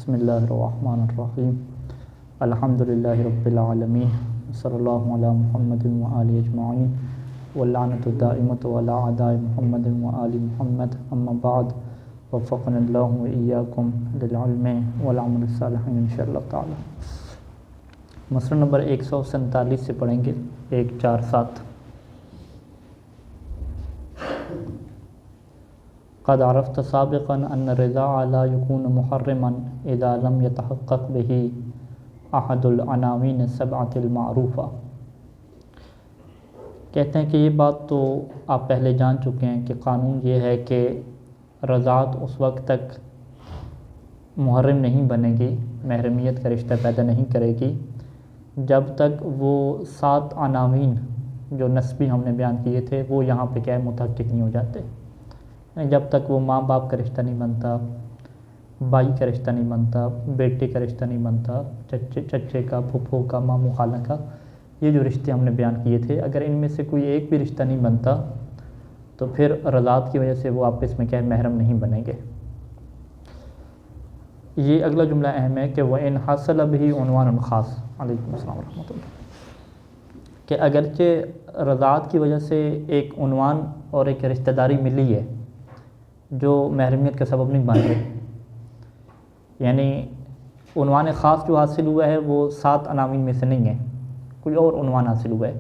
بسم اللہ الرحمن الرحیم الحمدللہ رب العالمین صلی اللہ علی محمد وآلہ اجمعین واللعنۃ الدائمۃ علی اعداء محمد وآل محمد اما بعد وفقنا اللہ وإیاکم للعلم والعمل الصالح انشاءاللہ تعالی۔ مسئلہ نمبر 147 سے پڑھیں گے 147۔ قد عرفت سابقا ان الرضاع لا يكون محرما اذا لم يتحقق به احد العناوین السبعۃ المعروفہ۔ کہتے ہیں کہ یہ بات تو آپ پہلے جان چکے ہیں کہ قانون یہ ہے کہ رضاعت اس وقت تک محرم نہیں بنے گی، محرمیت کا رشتہ پیدا نہیں کرے گی جب تک وہ 7 عناوین جو نسبی ہم نے بیان کیے تھے وہ یہاں پہ کیا ہے متحقق نہیں ہو جاتے، جب تک وہ ماں باپ کا رشتہ نہیں بنتا، بھائی کا رشتہ نہیں بنتا، بیٹے کا رشتہ نہیں بنتا، چچے کا، پھپھو کا، ماموں خالہ کا، یہ جو رشتے ہم نے بیان کیے تھے اگر ان میں سے کوئی ایک بھی رشتہ نہیں بنتا تو پھر رضاعت کی وجہ سے وہ آپس میں کیا ہے محرم نہیں بنیں گے۔ یہ اگلا جملہ اہم ہے کہ وَإِنْ حَصَلَ بِهِ عُنْوَانٌ خاص، علیکم السلام ورحمۃ اللہ، کہ اگرچہ رضاعت کی وجہ سے ایک عنوان اور ایک رشتہ داری ملی ہے جو محرمیت کا سبب نہیں بن رہی، یعنی عنوان خاص جو حاصل ہوا ہے وہ 7 عناوین میں سے نہیں ہے، کوئی اور عنوان حاصل ہوا ہے،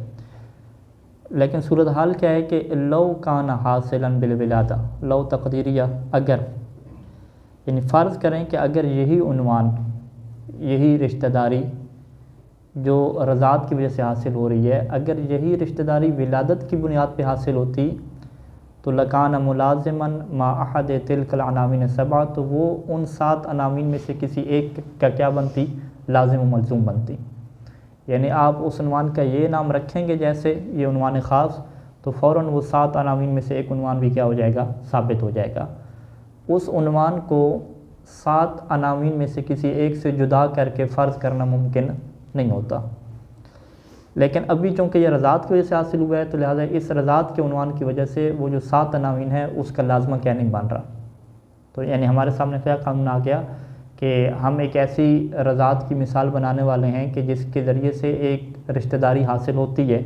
لیکن صورتحال کیا ہے کہ لو کان حاصلا بالولادہ، لو تقدیریہ، اگر، یعنی فرض کریں کہ اگر یہی عنوان، یہی رشتہ داری جو رضاعت کی وجہ سے حاصل ہو رہی ہے، اگر یہی رشتہ داری ولادت کی بنیاد پہ حاصل ہوتی تو لکان ملازما ما احد تلک العناوین السبعہ، تو وہ ان 7 عناوین میں سے کسی ایک کا کیا بنتی، لازم و ملزوم بنتی۔ یعنی آپ اس عنوان کا یہ نام رکھیں گے جیسے یہ عنوان خاص، تو فوراً وہ 7 عناوین میں سے ایک عنوان بھی کیا ہو جائے گا، ثابت ہو جائے گا۔ اس عنوان کو 7 عناوین میں سے کسی ایک سے جدا کر کے فرض کرنا ممکن نہیں ہوتا، لیکن ابھی چونکہ یہ رضاعت کی وجہ سے حاصل ہوا ہے تو لہٰذا اس رضاعت کے عنوان کی وجہ سے وہ جو 7 عناوین ہے اس کا لازمہ کیا نہیں بن رہا، تو یعنی ہمارے سامنے کیا قانون آ گیا کہ ہم ایک ایسی رضاعت کی مثال بنانے والے ہیں کہ جس کے ذریعے سے ایک رشتہ داری حاصل ہوتی ہے،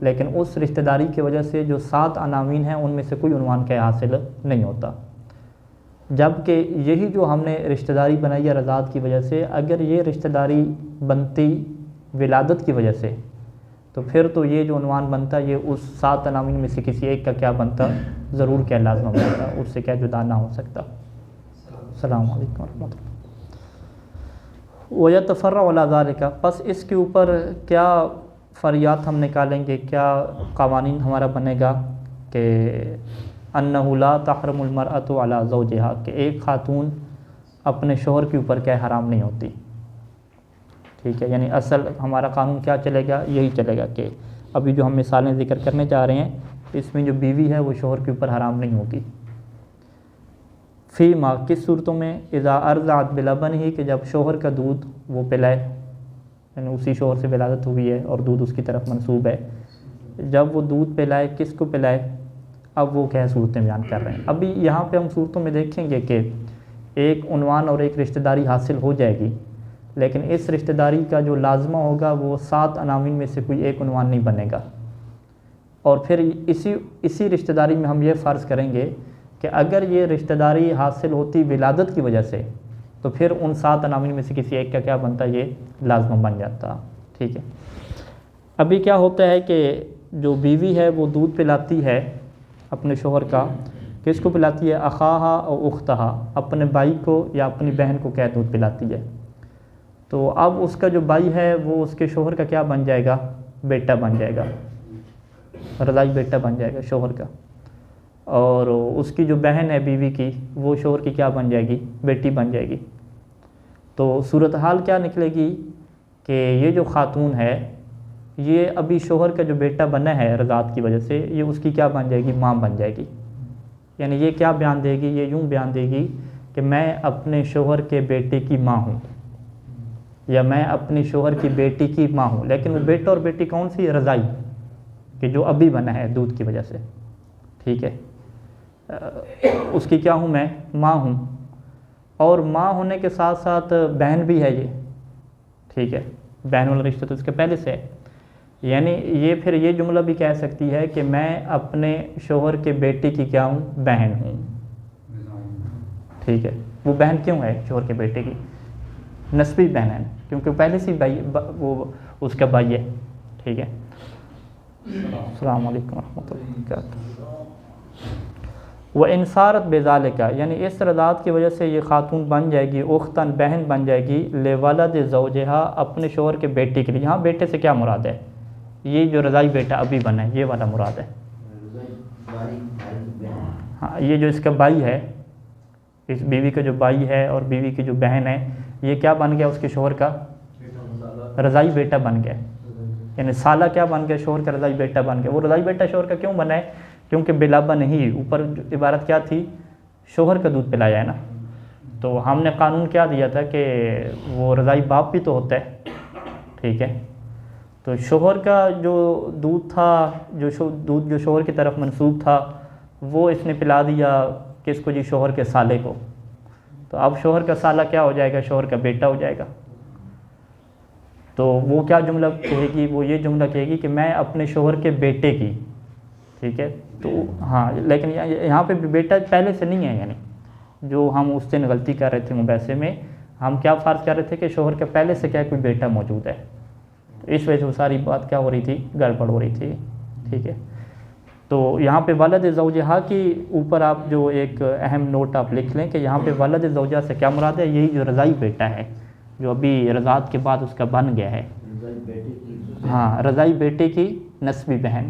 لیکن اس رشتہ داری کی وجہ سے جو 7 عناوین ہیں ان میں سے کوئی عنوان کیا حاصل نہیں ہوتا، جبکہ یہی جو ہم نے رشتہ داری بنائی ہے رضاعت کی وجہ سے، اگر یہ رشتہ داری بنتی ولادت کی وجہ سے تو پھر تو یہ جو عنوان بنتا یہ اس 7 عناوین میں سے کسی ایک کا کیا بنتا، ضرور کیا لازمہ بنتا، اس سے کیا جدا نہ ہو سکتا۔ السلام علیکم ورحمۃ اللہ۔ وَيَتَفَرَّعُ عَلَىٰ ذَلِكَ، پس اس کے اوپر کیا فریات ہم نکالیں گے، کیا قوانین ہمارا بنے گا کہ أَنَّهُ لَا تَحْرُمُ الْمَرْأَةُ عَلَىٰ زَوْجِهَا، کہ ایک خاتون اپنے شوہر کے اوپر کیا حرام نہیں ہوتی، ٹھیک ہے، یعنی اصل ہمارا قانون کیا چلے گا، یہی چلے گا کہ ابھی جو ہم مثالیں ذکر کرنے جا رہے ہیں اس میں جو بیوی ہے وہ شوہر کے اوپر حرام نہیں ہوگی۔ فی ما، کس صورتوں میں، اذا ارضعت بلبنہ، کہ جب شوہر کا دودھ وہ پلائے، یعنی اسی شوہر سے ولادت ہوئی ہے اور دودھ اس کی طرف منسوب ہے، جب وہ دودھ پلائے، کس کو پلائے، اب وہ کیا صورتیں بیان کر رہے ہیں۔ ابھی یہاں پہ ہم صورتوں میں دیکھیں گے کہ ایک عنوان اور ایک رشتہ داری حاصل ہو جائے گی، لیکن اس رشتہ داری کا جو لازمہ ہوگا وہ 7 عناوین میں سے کوئی ایک عنوان نہیں بنے گا، اور پھر اسی رشتہ داری میں ہم یہ فرض کریں گے کہ اگر یہ رشتہ داری حاصل ہوتی ولادت کی وجہ سے تو پھر ان 7 عناوین میں سے کسی ایک کا کیا بنتا، یہ لازمہ بن جاتا، ٹھیک ہے۔ ابھی کیا ہوتا ہے کہ جو بیوی ہے وہ دودھ پلاتی ہے اپنے شوہر کا، کس کو پلاتی ہے، اخاہا اور اختہا، اپنے بھائی کو یا اپنی بہن کو کیا دودھ پلاتی ہے، تو اب اس کا جو بھائی ہے وہ اس کے شوہر کا کیا بن جائے گا، بیٹا بن جائے گا، رضاعی بیٹا بن جائے گا شوہر کا، اور اس کی جو بہن ہے بیوی کی وہ شوہر کی کیا بن جائے گی، بیٹی بن جائے گی۔ تو صورتحال کیا نکلے گی کہ یہ جو خاتون ہے یہ ابھی شوہر کا جو بیٹا بنا ہے رضاعت کی وجہ سے، یہ اس کی کیا بن جائے گی، ماں بن جائے گی، یعنی یہ کیا بیان دے گی، یہ یوں بیان دے گی کہ میں اپنے شوہر کے بیٹے کی ماں ہوں، یا میں اپنی شوہر کی بیٹی کی ماں ہوں، لیکن وہ بیٹا اور بیٹی کون سی، رضائی، کہ جو ابھی بنا ہے دودھ کی وجہ سے، ٹھیک ہے، اس کی کیا ہوں میں، ماں ہوں، اور ماں ہونے کے ساتھ ساتھ بہن بھی ہے یہ، ٹھیک ہے، بہن والا رشتہ تو اس کے پہلے سے ہے، یعنی یہ پھر یہ جملہ بھی کہہ سکتی ہے کہ میں اپنے شوہر کے بیٹے کی کیا ہوں، بہن ہوں، ٹھیک ہے۔ وہ بہن کیوں ہے شوہر کے بیٹے کی؟ نسبی بہن ہے، کیونکہ پہلے سے بھائی وہ اس کا بھائی ہے، ٹھیک ہے۔ السلام علیکم ورحمۃ اللہ وبرکاتہ۔ وہ انصارت بذالکا، یعنی اس رضاعت کی وجہ سے یہ خاتون بن جائے گی، اختن بہن بن جائے گی، لولد زوجہا اپنے شوہر کے بیٹے کے لیے۔ یہاں بیٹے سے کیا مراد ہے؟ یہ جو رضائی بیٹا ابھی بنا ہے یہ والا مراد ہے، ہاں، یہ جو اس کا بھائی ہے، اس بیوی کا جو بھائی ہے اور بیوی کی جو بہن ہے، یہ کیا بن گیا اس کے شوہر کا رضائی بیٹا بن گیا، یعنی سالہ کیا بن گیا، شوہر کا رضائی بیٹا بن گیا۔ وہ رضائی بیٹا شوہر کا کیوں بنا ہے؟ کیونکہ بلابہ نہیں، اوپر عبارت کیا تھی، شوہر کا دودھ پلایا ہے نا، تو ہم نے قانون کیا دیا تھا کہ وہ رضائی باپ بھی تو ہوتا ہے، ٹھیک ہے، تو شوہر کا جو دودھ تھا، دودھ جو شوہر کی طرف منسوب تھا، وہ اس نے پلا دیا کس کو جی، شوہر کے سالے کو، تو اب شوہر کا سالہ کیا ہو جائے گا، شوہر کا بیٹا ہو جائے گا۔ تو وہ کیا جملہ کہے گی، وہ یہ جملہ کہے گی کہ میں اپنے شوہر کے بیٹے کی، ٹھیک ہے، تو ہاں، لیکن یہاں پہ بیٹا پہلے سے نہیں ہے، یعنی جو ہم اس دن غلطی کر رہے تھے مباحثے میں، ہم کیا فرض کر رہے تھے کہ شوہر کے پہلے سے کیا کوئی بیٹا موجود ہے، تو اس وجہ سے وہ ساری بات کیا ہو رہی تھی، گڑبڑ ہو رہی تھی، ٹھیک ہے۔ تو یہاں پہ ولد زوجہا کی اوپر آپ جو ایک اہم نوٹ آپ لکھ لیں کہ یہاں پہ ولد زوجہ سے کیا مراد ہے، یہی جو رضائی بیٹا ہے جو ابھی رضاعت کے بعد اس کا بن گیا ہے، ہاں، رضائی بیٹے کی نسبی بہن۔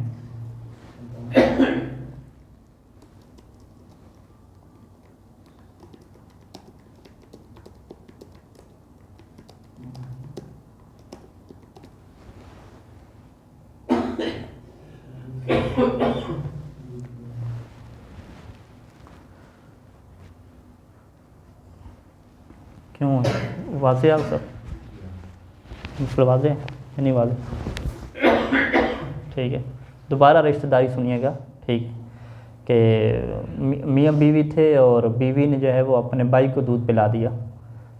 کیوں واضح ہے سب؟ مسئلہ واضح ہے یا نہیں واضح؟ ٹھیک ہے، دوبارہ رشتہ داری سنیے گا، ٹھیک ہے، کہ میاں بیوی تھے اور بیوی نے جو ہے وہ اپنے بھائی کو دودھ پلا دیا،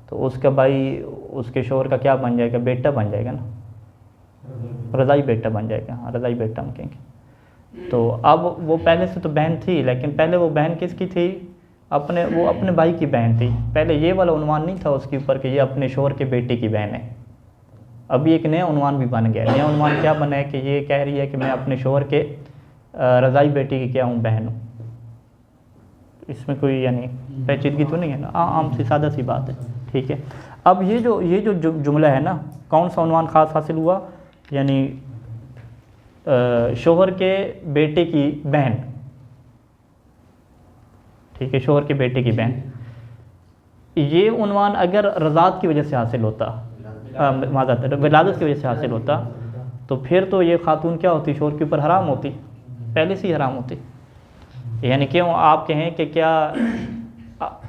تو اس کا بھائی اس کے شوہر کا کیا بن جائے گا، بیٹا بن جائے گا نا، رضائی بیٹا بن جائے گا، ہاں، رضائی بیٹا ہم کہیں گے۔ تو اب وہ پہلے سے تو بہن تھی، لیکن پہلے وہ بہن کس کی تھی، وہ اپنے بھائی کی بہن تھی، پہلے یہ والا عنوان نہیں تھا اس کے اوپر کہ یہ اپنے شوہر کے بیٹے کی بہن ہے۔ ابھی ایک نیا عنوان بھی بن گیا، نیا عنوان کیا بنا ہے کہ یہ کہہ رہی ہے کہ میں اپنے شوہر کے رضائی بیٹے کی کیا ہوں، بہن ہوں۔ اس میں کوئی یعنی پیچیدگی تو نہیں ہے نا، عام سی سادہ سی بات ہے، ٹھیک ہے۔ اب یہ جو جملہ ہے نا، کون سا عنوان خاص حاصل ہوا، یعنی شوہر کے بیٹے کی بہن، ٹھیک ہے، شوہر کے بیٹے کی بہن۔ یہ عنوان اگر رضاعت کی وجہ سے حاصل ہوتا، معذرت ولادت کی وجہ سے حاصل ہوتا، تو پھر تو یہ خاتون کیا ہوتی، شوہر کے اوپر حرام ہوتی، پہلے سے ہی حرام ہوتی۔ یعنی کیوں آپ کہیں کہ کیا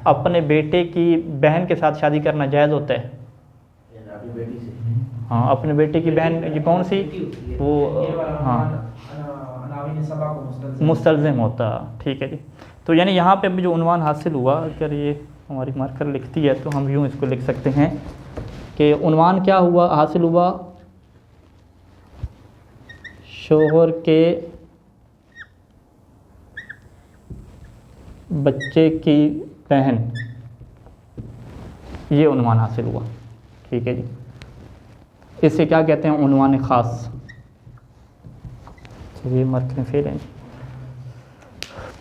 اپنے بیٹے کی بہن کے ساتھ شادی کرنا جائز ہوتا ہے؟ ہاں، اپنے بیٹے کی بہن، یہ کون سی، وہ ہاں مستلزم ہوتا، ٹھیک ہے جی۔ تو یعنی یہاں پہ جو عنوان حاصل ہوا، اگر یہ ہماری مارکر لکھتی ہے تو ہم یوں اس کو لکھ سکتے ہیں کہ عنوان کیا ہوا، حاصل ہوا، شوہر کے بچے کی بہن، یہ عنوان حاصل ہوا، ٹھیک ہے جی۔ اسے کیا کہتے ہیں، عنوان خاص۔ یہ مارکریں فیل ہیں جی۔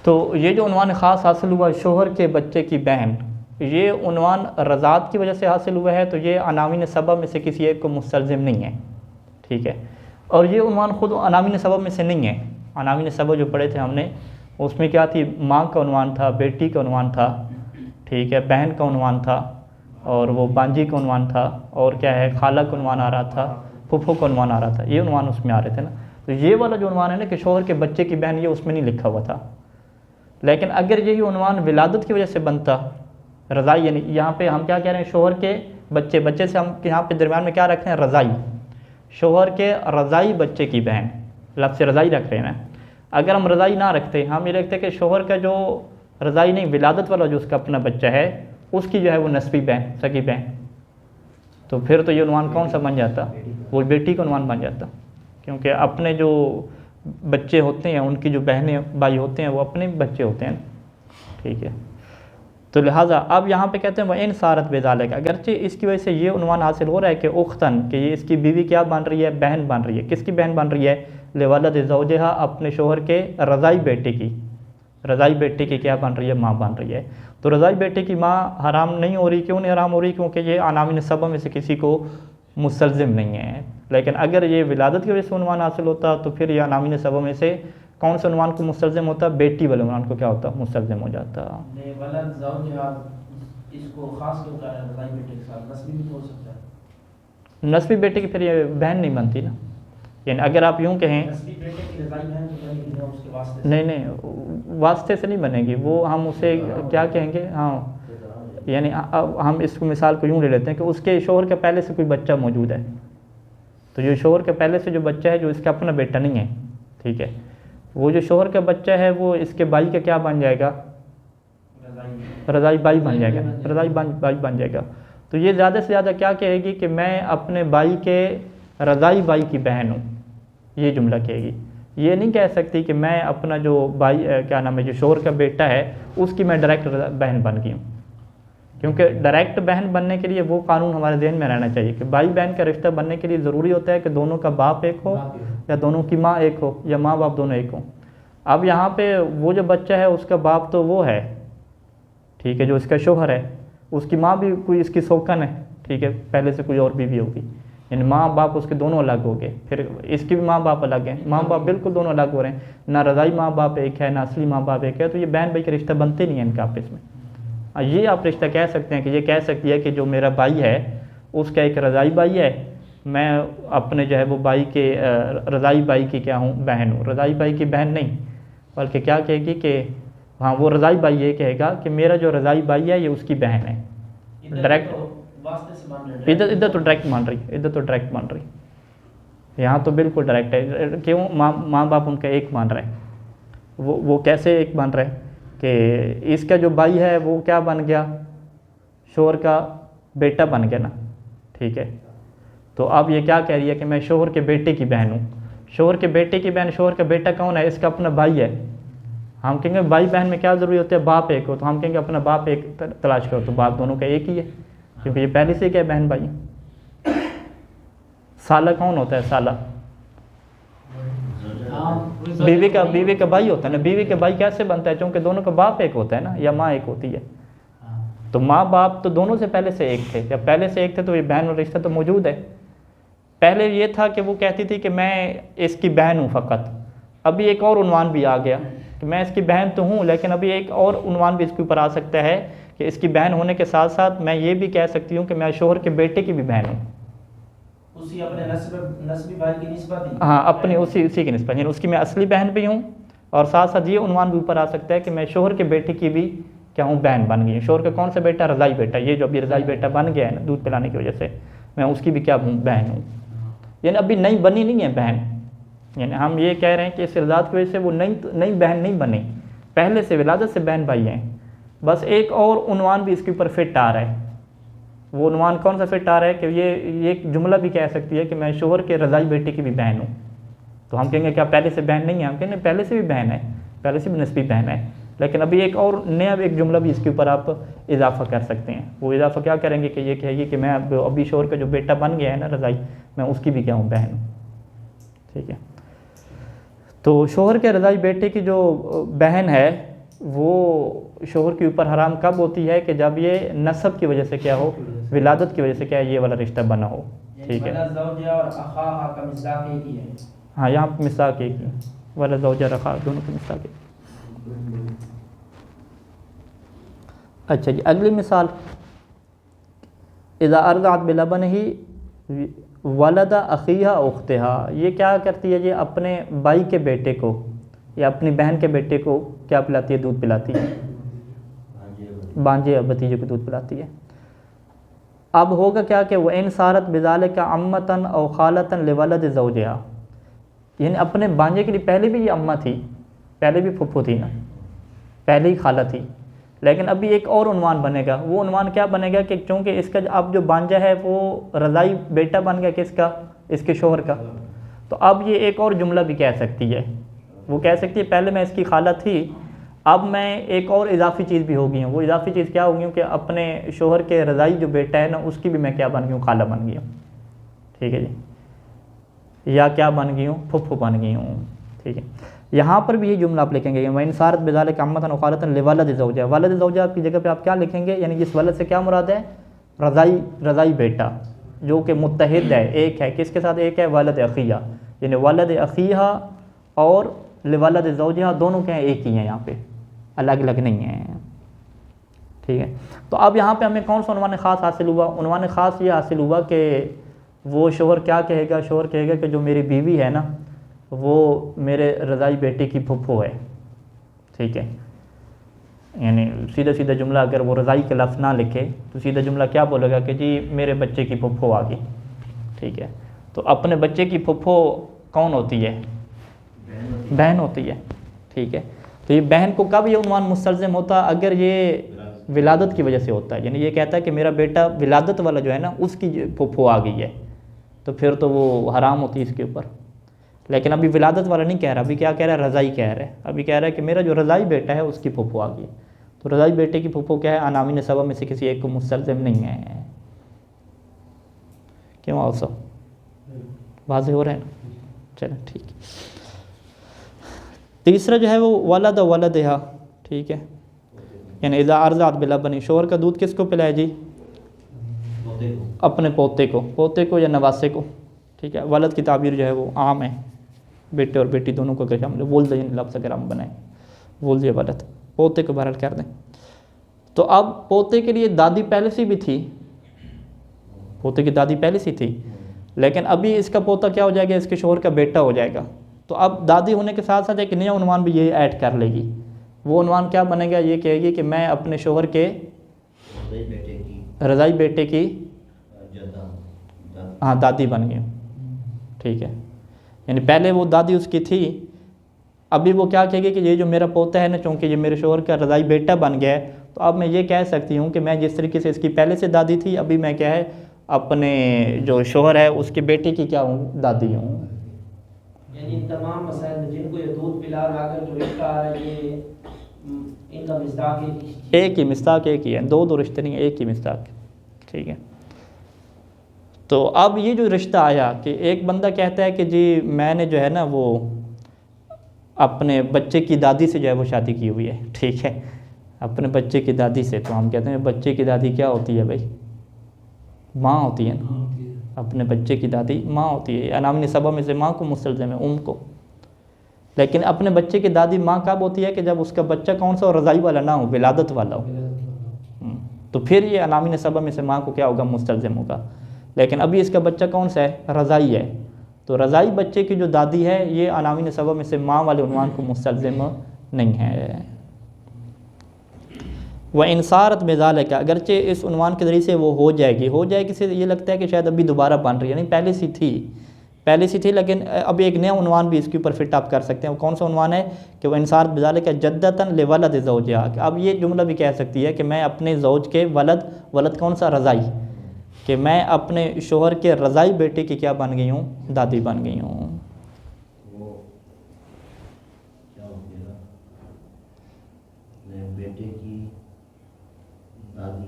تو یہ جو عنوان خاص حاصل ہوا، شوہر کے بچے کی بہن، یہ عنوان رضاعت کی وجہ سے حاصل ہوا ہے، تو یہ عناوین سبب میں سے کسی ایک کو مستلزم نہیں ہے، ٹھیک ہے۔ اور یہ عنوان خود عناوین سبب میں سے نہیں ہے، عناوین سبب جو پڑھے تھے ہم نے، اس میں کیا تھی، ماں کا عنوان تھا، بیٹی کا عنوان تھا، ٹھیک ہے، بہن کا عنوان تھا، اور وہ بانجی کا عنوان تھا، اور کیا ہے، خالہ کا عنوان آ رہا تھا، پھپھو کا عنوان آ رہا تھا، یہ عنوان اس میں آ رہے تھے نا۔ تو یہ والا جو عنوان ہے نا کہ شوہر کے بچے کی بہن، یہ اس میں نہیں لکھا ہوا تھا۔ لیکن اگر یہی عنوان ولادت کی وجہ سے بنتا، رضائی، یعنی یہاں پہ ہم کیا کہہ رہے ہیں، شوہر کے بچے سے ہم یہاں پہ درمیان میں کیا رکھ رہے ہیں، رضائی، شوہر کے رضائی بچے کی بہن، لفظ رضائی رکھ رہے ہیں نا۔ اگر ہم رضائی نہ رکھتے، ہم یہ رکھتے کہ شوہر کا جو رضائی نہیں، ولادت والا جو اس کا اپنا بچہ ہے، اس کی جو ہے وہ نسبی بہن، سگی بہن، تو پھر تو یہ عنوان کون سا بن جاتا؟ وہ بیٹی کا عنوان بن جاتا، کیونکہ اپنے جو بچے ہوتے ہیں ان کی جو بہنیں بھائی ہوتے ہیں وہ اپنے بچے ہوتے ہیں، ٹھیک ہے۔ تو لہٰذا اب یہاں پہ کہتے ہیں وہ ان سارت بذالک، اگرچہ اس کی وجہ سے یہ عنوان حاصل ہو رہا ہے کہ اختن، کہ یہ اس کی بیوی کیا بن رہی ہے؟ بہن بن رہی ہے۔ کس کی بہن بن رہی ہے؟ لولد زوجہا، اپنے شوہر کے رضائی بیٹے کی، رضائی بیٹے کی کیا بن رہی ہے؟ ماں بن رہی ہے۔ تو رضائی بیٹے کی ماں حرام نہیں ہو رہی، کیوں نہیں حرام ہو رہی؟ کیونکہ یہ عناوین سبع میں سے کسی کو مستلزم نہیں ہے۔ لیکن اگر یہ ولادت کی وجہ سے عنوان حاصل ہوتا تو پھر یہ عناوین سبع میں سے کون سے عنوان کو مستلزم ہوتا؟ بیٹی والے عنوان کو کیا ہوتا؟ مستلزم ہو جاتا۔ ولد زوجہ اس کو خاص کیوں کر رہا ہے رضائی بیٹے کے ساتھ؟ نسبی بھی تو ہو سکتا ہے۔ نسبی بیٹے کی پھر یہ بہن نہیں بنتی نا، یعنی اگر آپ یوں کہیں نسبی بیٹے کی رضائی بہن تو بنے گی نا اس کے واسطے سے؟ نہیں، واسطے سے نہیں بنے گی وہ، ہم اسے کیا کہیں گے؟ ہاں، یعنی ہم اس کو مثال کو یوں لے لیتے ہیں کہ اس کے شوہر کے پہلے سے کوئی بچہ موجود ہے، تو جو شوہر کے پہلے سے جو بچہ ہے جو اس کا اپنا بیٹا نہیں ہے، ٹھیک ہے، وہ جو شوہر کا بچہ ہے وہ اس کے بھائی کا کیا بن جائے گا؟ رضائی بھائی بن جائے گا، رضائی بھائی بن جائے گا۔ تو یہ زیادہ سے زیادہ کیا کہے گی کہ میں اپنے بھائی کے رضائی بھائی کی بہن ہوں، یہ جملہ کہے گی۔ یہ نہیں کہہ سکتی کہ میں اپنا جو بھائی کیا نام ہے جو شوہر کا بیٹا ہے اس کی میں ڈائریکٹ بہن بن گئی ہوں، کیونکہ ڈائریکٹ بہن بننے کے لیے وہ قانون ہمارے ذہن میں رہنا چاہیے کہ بھائی بہن کا رشتہ بننے کے لیے ضروری ہوتا ہے کہ دونوں کا باپ ایک ہو یا دونوں کی ماں ایک ہو یا ماں باپ دونوں ایک ہوں۔ اب یہاں پہ وہ جو بچہ ہے اس کا باپ تو وہ ہے، ٹھیک ہے، جو اس کا شوہر ہے، اس کی ماں بھی کوئی اس کی سوکن ہے، ٹھیک ہے، پہلے سے کوئی اور بیوی ہوگی، یعنی ماں باپ اس کے دونوں الگ ہو گئے، پھر اس کی بھی ماں باپ الگ ہیں، ماں باپ بالکل دونوں الگ ہو رہے ہیں، نہ رضائی ماں باپ ایک ہے نہ اصلی ماں باپ ایک ہے، تو یہ بہن بھائی کے رشتہ بنتے نہیں ہیں ان کا آپس میں۔ یہ آپ رشتہ کہہ سکتے ہیں کہ یہ کہہ سکتی ہے کہ جو میرا بھائی ہے اس کا ایک رضائی بھائی ہے، میں اپنے جو ہے وہ بھائی کے رضائی بھائی کی کیا ہوں؟ بہن ہوں۔ رضائی بھائی کی بہن نہیں، بلکہ کیا کہے گی کہ ہاں وہ رضائی بھائی یہ کہے گا کہ میرا جو رضائی بھائی ہے یہ اس کی بہن ہے، ڈائریکٹ ادھر تو ڈائریکٹ مان رہی، ادھر تو ڈائریکٹ مان رہی، یہاں تو بالکل ڈائریکٹ ہے۔ کیوں؟ ماں باپ ان کا ایک مان رہے ہیں۔ وہ کیسے ایک مان رہے ہیں کہ اس کا جو بھائی ہے وہ کیا بن گیا؟ شوہر کا بیٹا بن گیا نا، ٹھیک ہے، تو اب یہ کیا کہہ رہی ہے کہ میں شوہر کے بیٹے کی بہن ہوں۔ شوہر کے بیٹے کی بہن، شوہر کا بیٹا کون ہے؟ اس کا اپنا بھائی ہے۔ ہم کہیں گے بھائی بہن میں کیا ضروری ہوتا ہے؟ باپ ایک ہو، تو ہم کہیں گے اپنا باپ ایک تلاش کرو، تو باپ دونوں کا ایک ہی ہے، کیونکہ یہ پہلے سے کیا ہے؟ بہن بھائی۔ سالہ کون ہوتا ہے؟ سالہ بیوی کا بھائی ہوتا ہے نا، بیوی کا بھائی کیسے بنتا ہے؟ چونکہ دونوں کا باپ ایک ہوتا ہے نا، یا ماں ایک ہوتی ہے، تو ماں باپ تو دونوں سے پہلے سے ایک تھے، جب پہلے سے ایک تھے تو یہ بہن اور رشتہ تو موجود ہے۔ پہلے یہ تھا کہ وہ کہتی تھی کہ میں اس کی بہن ہوں فقط، ابھی ایک اور عنوان بھی آ گیا کہ میں اس کی بہن تو ہوں، لیکن ابھی ایک اور عنوان بھی اس کے اوپر آ سکتا ہے کہ اس کی بہن ہونے کے ساتھ ساتھ میں یہ بھی کہہ سکتی ہوں کہ میں شوہر کے بیٹے کی بھی بہن ہوں، اسی اپنے نسبی بھائی کی نسبت ہی، ہاں اپنی اسی کی نسبت، یعنی اس کی میں اصلی بہن بھی ہوں، اور ساتھ ساتھ یہ عنوان بھی اوپر آ سکتا ہے کہ میں شوہر کے بیٹے کی بھی کیا ہوں؟ بہن بن گئی ہوں۔ شوہر کا کون سا بیٹا؟ رضائی بیٹا، یہ جو ابھی رضائی بیٹا بن گیا ہے نا دودھ پلانے کی وجہ سے، میں اس کی بھی کیا ہوں؟ بہن ہوں، یعنی ابھی نئی بنی نہیں ہے بہن، یعنی ہم یہ کہہ رہے ہیں کہ اس رضاعت کی وجہ سے وہ نئی بہن نہیں بنی، پہلے سے ولادت سے بہن بھائی ہیں، بس ایک اور عنوان بھی اس کے اوپر فٹ آ رہا ہے۔ وہ عنوان کون سا فٹ آ رہا ہے کہ یہ ایک جملہ بھی کہہ سکتی ہے کہ میں شوہر کے رضائی بیٹے کی بھی بہن ہوں، تو ہم کہیں گے کیا پہلے سے بہن نہیں ہے؟ ہم کہیں گے پہلے سے بھی بہن ہے، پہلے سے بھی نسبی بہن ہے، لیکن ابھی ایک اور نیا ایک جملہ بھی اس کے اوپر آپ اضافہ کر سکتے ہیں۔ وہ اضافہ کیا کریں گے کہ یہ کہے گی کہ میں ابھی شوہر کا جو بیٹا بن گیا ہے نا رضائی، میں اس کی بھی کیا ہوں؟ بہن ہوں، ٹھیک ہے۔ تو شوہر کے رضائی بیٹے کی جو بہن ہے وہ شوہر کے اوپر حرام کب ہوتی ہے؟ کہ جب یہ نسب کی وجہ سے کیا ہو؟ ولادت کی وجہ سے کیا یہ والا رشتہ بنا ہو، ٹھیک ہے۔ ہاں یہاں پہ مصداق ایک ہی، ولا زوجہ رخا دونوں کی مصداق ایک۔ اچھا جی، اگلی مثال، اذا ارضعت بلبنہ ولد اخیہا اختہا، یہ کیا کرتی ہے؟ یہ اپنے بھائی کے بیٹے کو یا اپنی بہن کے بیٹے کو کیا پلاتی ہے؟ دودھ پلاتی ہے، بانجے یا بھتیجے کو دودھ پلاتی ہے۔ اب ہوگا کیا کہ وہ ان صارت بذالک عمتن او خالتن لولد زوجہا، یعنی اپنے بانجے کے لیے پہلے بھی یہ اماں تھی، پہلے بھی پھپھو تھی نا، پہلے ہی خالہ تھی، لیکن ابھی ایک اور عنوان بنے گا. وہ عنوان کیا بنے گا کہ چونکہ اس کا اب جو بانجا ہے وہ رضائی بیٹا بن گیا کس کا؟ اس کے شوہر کا. تو اب یہ ایک اور جملہ بھی کہہ سکتی ہے. وہ کہہ سکتی ہے پہلے میں اس کی خالہ تھی، اب میں ایک اور اضافی چیز بھی ہو گئی ہوں. وہ اضافی چیز کیا ہو گئی ہوں کہ اپنے شوہر کے رضائی جو بیٹا ہے نا اس کی بھی میں کیا بن گئی ہوں؟ خالہ بن گئی ہوں. ٹھیک ہے جی. یا کیا بن گئی ہوں؟ پھپھو بن گئی ہوں. ٹھیک ہے. یہاں پر بھی یہ جملہ آپ لکھیں گے وَإِنْ صَارَتْ بِذَلِكَ عَمَّةً أَوْ خَالَةً لِوَلَدِ زَوْجِهَا. ولد زوجہ کی جگہ پہ آپ کیا لکھیں گے؟ یعنی جس ولد سے کیا مراد ہے؟ رضائی بیٹا جو کہ متحد ہے، ایک ہے. کس کے ساتھ ایک ہے؟ ولد اخیہ. یعنی ولد اخیہ اور لولد زوجہ دونوں کیا ہیں؟ ایک ہی ہیں، یہاں پہ الگ الگ نہیں ہیں. ٹھیک ہے. تو اب یہاں پہ ہمیں کون سا عنوان خاص حاصل ہوا؟ عنوان خاص یہ حاصل ہوا کہ وہ شوہر کیا کہے گا؟ شوہر کہے گا کہ جو میری بیوی ہے نا وہ میرے رضائی بیٹے کی پھپھو ہے. ٹھیک ہے. یعنی سیدھا سیدھا جملہ اگر وہ رضائی کے لفظ نہ لکھے تو سیدھا جملہ کیا بولے گا کہ جی میرے بچے کی پھپھو آ گئی. ٹھیک ہے. تو اپنے بچے کی پھپھو کون ہوتی ہے؟ بہن ہوتی ہے. ٹھیک ہے. تو یہ بہن کو کب یہ عنوان مستلزم ہوتا؟ اگر یہ ولادت کی وجہ سے ہوتا ہے. یعنی یہ کہتا ہے کہ میرا بیٹا ولادت والا جو ہے نا اس کی پھپھو آ گئی ہے، تو پھر تو وہ حرام ہوتی ہے اس کے اوپر. لیکن ابھی ولادت والا نہیں کہہ رہا، ابھی کیا کہہ رہا ہے؟ رضائی کہہ رہا ہے. ابھی کہہ رہا ہے کہ میرا جو رضائی بیٹا ہے اس کی پھپھو آ گئی. تو رضائی بیٹے کی پھپھو کیا ہے؟ عناوین سبب میں سے کسی ایک کو مستلزم نہیں ہے. کیوں آؤ سب واضح ہو رہے ہیں نا؟ چلیں ٹھیک. تیسرا جو ہے وہ ولد ولدہا. ٹھیک ہے. یعنی اذا ارضعت بلبن. شوہر کا دودھ کس کو پلائے جی؟ اپنے پوتے کو یا نواسے کو. ٹھیک ہے. ولد کی تعبیر جو ہے وہ عام ہے، بیٹے اور بیٹی دونوں کو شامل ہے. ولد لفظ اگر ہم بنائیں ولد یا ولد، پوتے کو بہرحال کر دیں. تو اب پوتے کے لیے دادی پہلے سے بھی تھی، پوتے کی دادی پہلے سے تھی، لیکن ابھی اس کا پوتا کیا ہو جائے گا؟ اس کے شوہر کا بیٹا ہو جائے گا. تو اب دادی ہونے کے ساتھ ساتھ ایک نیا عنوان بھی یہ ایڈ کر لے گی. وہ عنوان کیا بنے گا؟ یہ کہے گی کہ میں اپنے شوہر کے رضائی بیٹے کی دادی بن گئی ہوں. ٹھیک ہے. یعنی پہلے وہ دادی اس کی تھی، ابھی وہ کیا کہے گی کہ یہ جو میرا پوتا ہے نا چونکہ یہ میرے شوہر کا رضائی بیٹا بن گیا ہے، تو اب میں یہ کہہ سکتی ہوں کہ میں جس طریقے سے اس کی پہلے سے دادی تھی، ابھی میں کیا ہے اپنے جو شوہر ہے اس کے بیٹے کی کیا ہوں؟ دادی ہوں. یعنی ان تمام مسائل میں جن کو یہ دودھ پلا رہا کر جو رشتہ آ رہا ہے یہ ان کا مصداق ایک ہی مصداق ایک ہی ہے. دو رشتے نہیں، ایک ہی مصداق. ٹھیک ہے. تو اب یہ جو رشتہ آیا کہ ایک بندہ کہتا ہے کہ جی میں نے جو ہے نا وہ اپنے بچے کی دادی سے جو ہے وہ شادی کی ہوئی ہے. ٹھیک ہے. اپنے بچے کی دادی سے. تو ہم کہتے ہیں بچے کی دادی کیا ہوتی ہے بھائی؟ ماں ہوتی ہے نا. اپنے بچے کی دادی ماں ہوتی ہے. عناوین سبب میں سے ماں کو مستلزم ہے، کو. لیکن اپنے بچے کی دادی ماں کب ہوتی ہے؟ کہ جب اس کا بچہ کون سا ہو؟ رضائی والا نہ ہو، ولادت والا ہو. تو پھر یہ عناوین سبب میں سے ماں کو کیا ہوگا؟ مستلزم ہوگا. لیکن ابھی اس کا بچہ کون سا ہے؟ رضائی ہے. تو رضائی بچے کی جو دادی ہے یہ عناوین سبب میں سے ماں والے عنوان کو مستلزم نہیں ہے. وَإِنْ صَارَتْ بِذَلِكَ. اگرچہ اس عنوان کے ذریعے سے وہ ہو جائے گی سے یہ لگتا ہے کہ شاید ابھی دوبارہ بن رہی ہے، یعنی پہلے سے تھی لیکن اب ایک نیا عنوان بھی اس کے اوپر فٹ اپ کر سکتے ہیں. وہ کون سا عنوان ہے؟ کہ وَإِنْ صَارَتْ بِذَلِكَ جَدَّةً لِوَلَدِ زَوْجِهَا. اب یہ جملہ بھی کہہ سکتی ہے کہ میں اپنے زوج کے ولد کون سا؟ رضائی. کہ میں اپنے شوہر کے رضائی بیٹے کی کیا بن گئی ہوں؟ دادی بن گئی ہوں. بیٹے کی دادی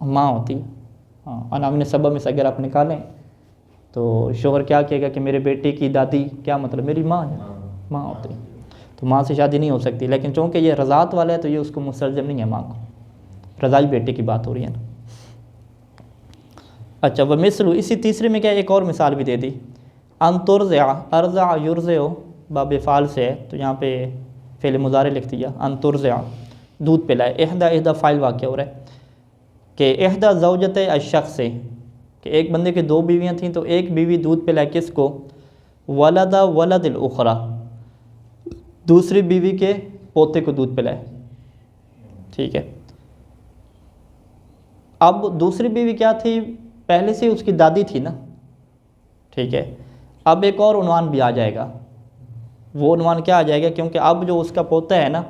ماں ہوتی. ہاں. عناوین سبب میں سے اگر آپ نکالیں تو شوہر کیا کہے گا کہ میرے بیٹے کی دادی کیا مطلب؟ میری ماں ہے، ماں ہوتی. تو ماں سے شادی نہیں ہو سکتی. لیکن چونکہ یہ رضاعت والا ہے تو یہ اس کو مستلزم نہیں ہے ماں کو. رضائی بیٹے کی بات ہو رہی ہے نا. اچھا. وہ مثل اسی تیسرے میں کیا ایک اور مثال بھی دے دی. ان ترضع. ارضع یرضع باب فعل سے ہے تو یہاں پہ فعل مضارع لکھ دیا. ان ترضع دودھ پلائے. احدى فاعل واقع ہو رہا ہے کہ احدى زوجت الشخص سے کہ ایک بندے کے دو بیویاں تھیں تو ایک بیوی دودھ پلائے کس کو؟ ولد الاخرى. دوسری بیوی کے پوتے کو دودھ پلائے. ٹھیک ہے. اب دوسری بیوی کیا تھی؟ پہلے سے اس کی دادی تھی نا. ٹھیک ہے. اب ایک اور عنوان بھی آ جائے گا. وہ عنوان کیا آ جائے گا؟ کیونکہ اب جو اس کا پوتا ہے نا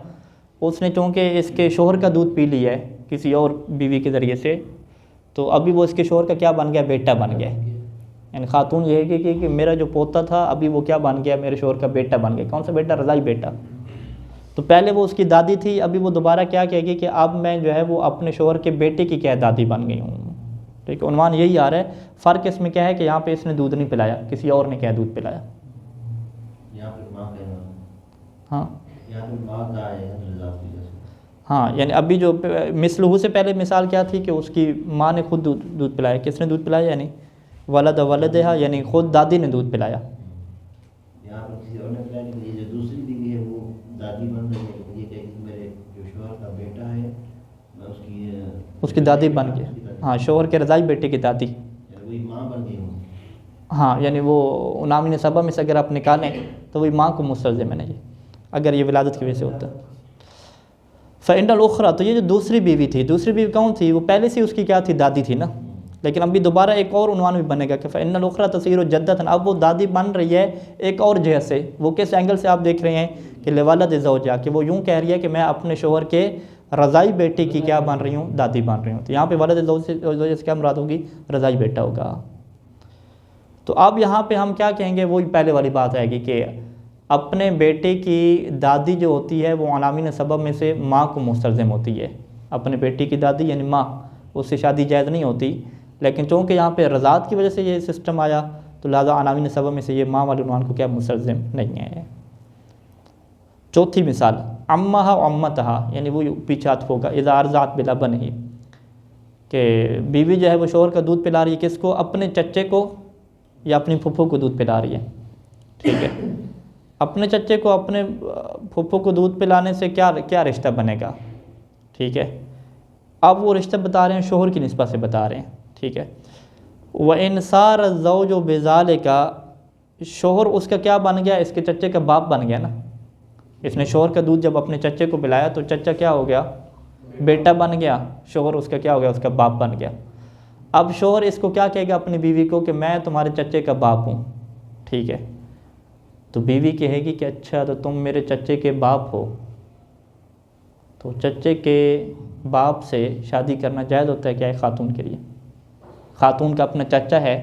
اس نے چونکہ اس کے شوہر کا دودھ پی لیا ہے کسی اور بیوی کے ذریعے سے، تو ابھی وہ اس کے شوہر کا کیا بن گیا؟ بیٹا بن گیا. یعنی خاتون یہ ہے کہ میرا جو پوتا تھا ابھی وہ کیا بن گیا؟ میرے شوہر کا بیٹا بن گیا. کون سا بیٹا؟ رضائی بیٹا. تو پہلے وہ اس کی دادی تھی، ابھی وہ دوبارہ کیا کہے گی کہ اب میں جو ہے وہ اپنے شوہر کے بیٹے کی کیا دادی بن گئی ہوں. ٹھیک ہے، عنوان یہی آ رہا ہے. فرق اس میں کیا ہے کہ یہاں پہ اس نے دودھ نہیں پلایا، کسی اور نے کیا دودھ پلایا. ہاں ہاں، یعنی ابھی جو مثلہ سے پہلے مثال کیا تھی کہ اس کی ماں نے خود دودھ پلایا. کس نے دودھ پلایا؟ یعنی ولد ولدہا، یعنی خود دادی نے دودھ پلایا. یہاں پر کسی اور نے پلایا کہ یہ جو دوسری بیوی ہے وہ دادی بن رہی ہے، یہ کہے کہ میرے جو شوہر کا بیٹا ہے میں اس کی دادی بن گیا. ہاں، شوہر کے رضائی بیٹے کی دادی، یعنی وہی ماں بن گئی ہوں. ہاں، یعنی وہ نامین سبا میں سے اگر آپ نکالیں تو وہی ماں کو مستلزم ہے جی، اگر یہ ولادت کی وجہ سے ہوتا. فإن الأخرى، تو یہ جو دوسری بیوی تھی، دوسری بیوی کون تھی؟ وہ پہلے سے اس کی کیا تھی؟ دادی تھی نا. لیکن ابھی دوبارہ ایک اور عنوان بھی بنے گا کہ فإن الأخرى تصير جدة، اب وہ دادی بن رہی ہے ایک اور جہت سے. وہ کس اینگل سے آپ دیکھ رہے ہیں؟ کہ لولد زوجہ، کہ وہ یوں کہہ رہی ہے کہ میں اپنے شوہر کے رضائی بیٹے کی کیا بن رہی ہوں؟ دادی بن رہی ہوں. تو یہاں پہ ولد زوجہ سے کیا مراد ہوگی؟ رضائی بیٹا ہوگا. تو اب یہاں پہ ہم کیا کہیں گے؟ وہی پہلے والی بات آئے گی کہ اپنے بیٹے کی دادی جو ہوتی ہے وہ عناوین سبب میں سے ماں کو مستلزم ہوتی ہے. اپنے بیٹے کی دادی یعنی ماں، اس سے شادی جائز نہیں ہوتی. لیکن چونکہ یہاں پہ رضاعت کی وجہ سے یہ سسٹم آیا تو لہٰذا عناوین سبب میں سے یہ ماں والے عنوان کو کیا مستلزم نہیں ہے. چوتھی مثال امہا و امتہا، یعنی وہ پیچھے عطف ہوگا اذا ارضعت بلبنہ، کہ بیوی جو ہے وہ شوہر کا دودھ پلا رہی ہے کس کو؟ اپنے چچے کو یا اپنی پھپھو کو دودھ پلا رہی ہے. ٹھیک ہے، اپنے چچے کو اپنے پھپھو کو دودھ پلانے سے کیا رشتہ بنے گا؟ ٹھیک ہے، اب وہ رشتہ بتا رہے ہیں شوہر کی نسبت سے بتا رہے ہیں. ٹھیک ہے، وَإِنْ صَارَ الزَّوْجُ بِذَلِكَ، شوہر اس کا کیا بن گیا؟ اس کے چچے کا باپ بن گیا نا. اس نے شوہر کا دودھ جب اپنے چچے کو پلایا تو چچا کیا ہو گیا؟ بیٹا بن گیا. شوہر اس کا کیا ہو گیا؟ اس کا باپ بن گیا. اب شوہر اس کو کیا کہے گا اپنی بیوی کو کہ میں تمہارے چچے کا باپ ہوں. ٹھیک ہے، تو بیوی کہے گی کہ اچھا تو تم میرے چچے کے باپ ہو. تو چچے کے باپ سے شادی کرنا جائز ہوتا ہے کیا ہے خاتون کے لیے؟ خاتون کا اپنا چچا ہے،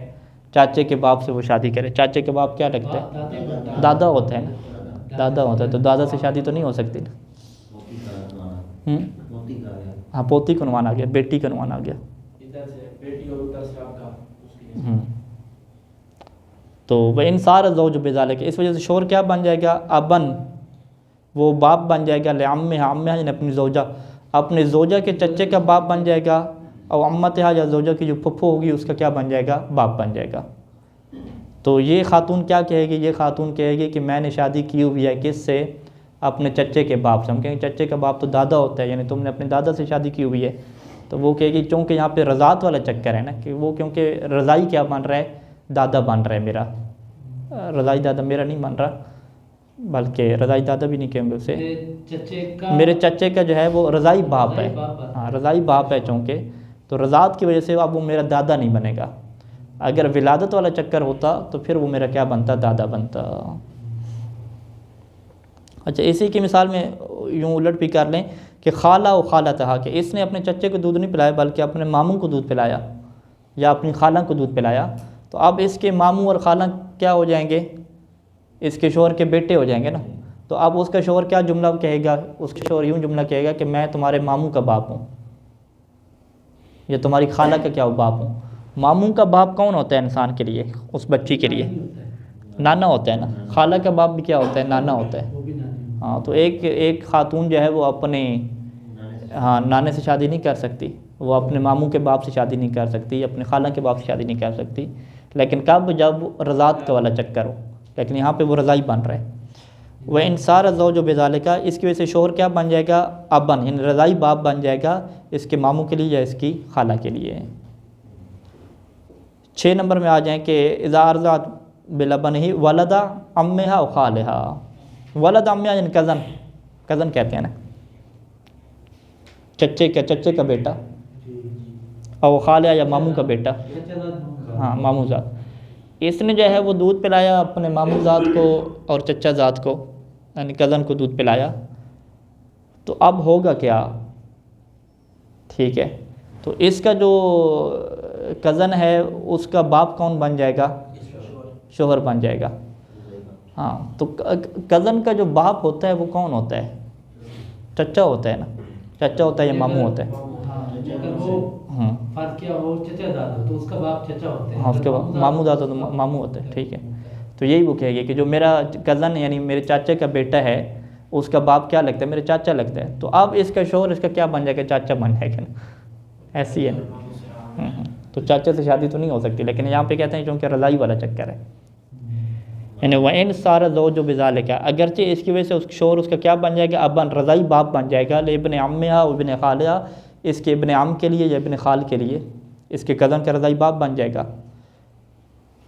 چاچے کے باپ سے وہ شادی کرے. چاچے کے باپ کیا لگتا ہے؟ دادا ہوتا ہے نا، دادا ہوتا ہے. تو دادا سے شادی تو نہیں ہو سکتی نا. ہاں، پوتی کا عنوان آ گیا، بیٹی کا عنوان آ گیا. تو وَإِنْ صَارَ الزَّوْجُ بِذَلِكَ، اس وجہ سے شوہر کیا بن جائے گا؟ ابن، وہ باپ بن جائے گا. لعمہا، عمہا یعنی اپنی زوجہ، اپنے زوجہ کے چچے کا باپ بن جائے گا. اور امتہا یا زوجہ کی جو پھپھو ہوگی اس کا کیا بن جائے گا؟ باپ بن جائے گا. تو یہ خاتون کیا کہے گی؟ یہ خاتون کہے گی کہ میں نے شادی کی ہوئی ہے کس سے؟ اپنے چچے کے باپ سے. ہم کہیں گے چچے کا باپ تو دادا ہوتا ہے، یعنی تم نے اپنے دادا سے شادی کی ہوئی ہے. تو وہ کہے گی چونکہ یہاں پہ رضاعت والا چکر ہے نا، کہ وہ کیونکہ رضائی کیا بن رہا ہے؟ دادا بن رہا ہے میرا. رضائی دادا میرا نہیں بن رہا، بلکہ رضائی دادا بھی نہیں کہیں گے اسے، میرے چچے کا جو ہے وہ رضائی باپ ہے. ہاں، رضائی باپ ہے چونکہ، تو رضاعت کی وجہ سے اب وہ میرا دادا نہیں بنے گا. اگر ولادت والا چکر ہوتا تو پھر وہ میرا کیا بنتا؟ دادا بنتا. اچھا، اسی کی مثال میں یوں الٹ بھی کر لیں کہ خالہ و خالتہا، کہ اس نے اپنے چچے کو دودھ نہیں پلایا بلکہ اپنے ماموں کو دودھ پلایا یا اپنی خالہ کو دودھ پلایا. تو اب اس کے ماموں اور خالہ کیا ہو جائیں گے؟ اس کے شوہر کے بیٹے ہو جائیں گے نا. تو اب اس کا شوہر کیا جملہ کہے گا؟ اس کے شوہر یوں جملہ کہے گا کہ میں تمہارے ماموں کا باپ ہوں یا تمہاری خالہ کا کیا باپ ہوں. ماموں کا باپ کون ہوتا ہے انسان کے لیے؟ اس بچی کے لیے نانا ہوتا ہے نا. خالہ کا باپ بھی کیا ہوتا ہے؟ نانا ہوتا ہے. ہاں، تو ایک خاتون جو ہے وہ اپنے نانے سے شادی نہیں کر سکتی، وہ اپنے ماموں کے باپ سے شادی نہیں کر سکتی، اپنے خالہ کے باپ سے شادی نہیں کر سکتی. لیکن کب؟ جب رضاعت کا والا چکر ہو. لیکن یہاں پہ وہ رضائی بن رہے ہیں. وَإِنْ صَارَ الزَّوْجُ بِذَلِكَ، اس کی وجہ سے شوہر کیا بن جائے گا؟ ابن، یعنی رضائی باپ بن جائے گا اس کے ماموں کے لیے یا اس کی خالہ کے لیے. 6 نمبر میں آ جائیں کہ اذا ارضعت بلبنہ ولد امہا و خالہا. ولد امہا یعنی کزن کہتے ہیں نا، چچے کا بیٹا، اور خالہ یا ماموں کا بیٹا. ہاں، ماموں ذات. اس نے جو ہے وہ دودھ پلایا اپنے ماموں ذات کو اور چچا ذات کو، یعنی کزن کو دودھ پلایا. تو اب ہوگا کیا؟ ٹھیک ہے، تو اس کا جو کزن ہے اس کا باپ کون بن جائے گا؟ شوہر بن جائے گا. ہاں، تو کزن کا جو باپ ہوتا ہے وہ کون ہوتا ہے؟ چچا ہوتا ہے نا، چچا ہوتا ہے یا ماموں ہوتا ہے؟ اگر وہ فرض کیا ہو چچا دادا تو اس کا باپ چچا ہوتا ہے. ہاں، اس کے بعد ماموں دادا تو ماموں ہوتا ہے. ٹھیک ہے، تو یہی وہ کہے گی کہ جو میرا کزن یعنی میرے چاچا کا بیٹا ہے اس کا باپ کیا لگتا ہے؟ میرے چاچا لگتا ہے. تو اب اس کا شوہر اس کا کیا بن جائے گا؟ چاچا بن جائے گا نا، ایسی ہے نا. تو چاچا سے شادی تو نہیں ہو سکتی، لیکن یہاں پہ کہتے ہیں چونکہ رضائی والا چکر ہے. یعنی وَإِنْ صَارَ زَوْجُ بِذَلِكَ، اگرچہ اس کی وجہ سے اس شوہر اس کا کیا بن جائے گا؟ ابن، رضائی باپ بن جائے گا. لِابْنِ عَمِّهَا وَابْنِ خَالِهَا، اس کے ابن عم کے لیے یا ابن خال کے لیے، اس کے کزن کا رضائی باپ بن جائے گا.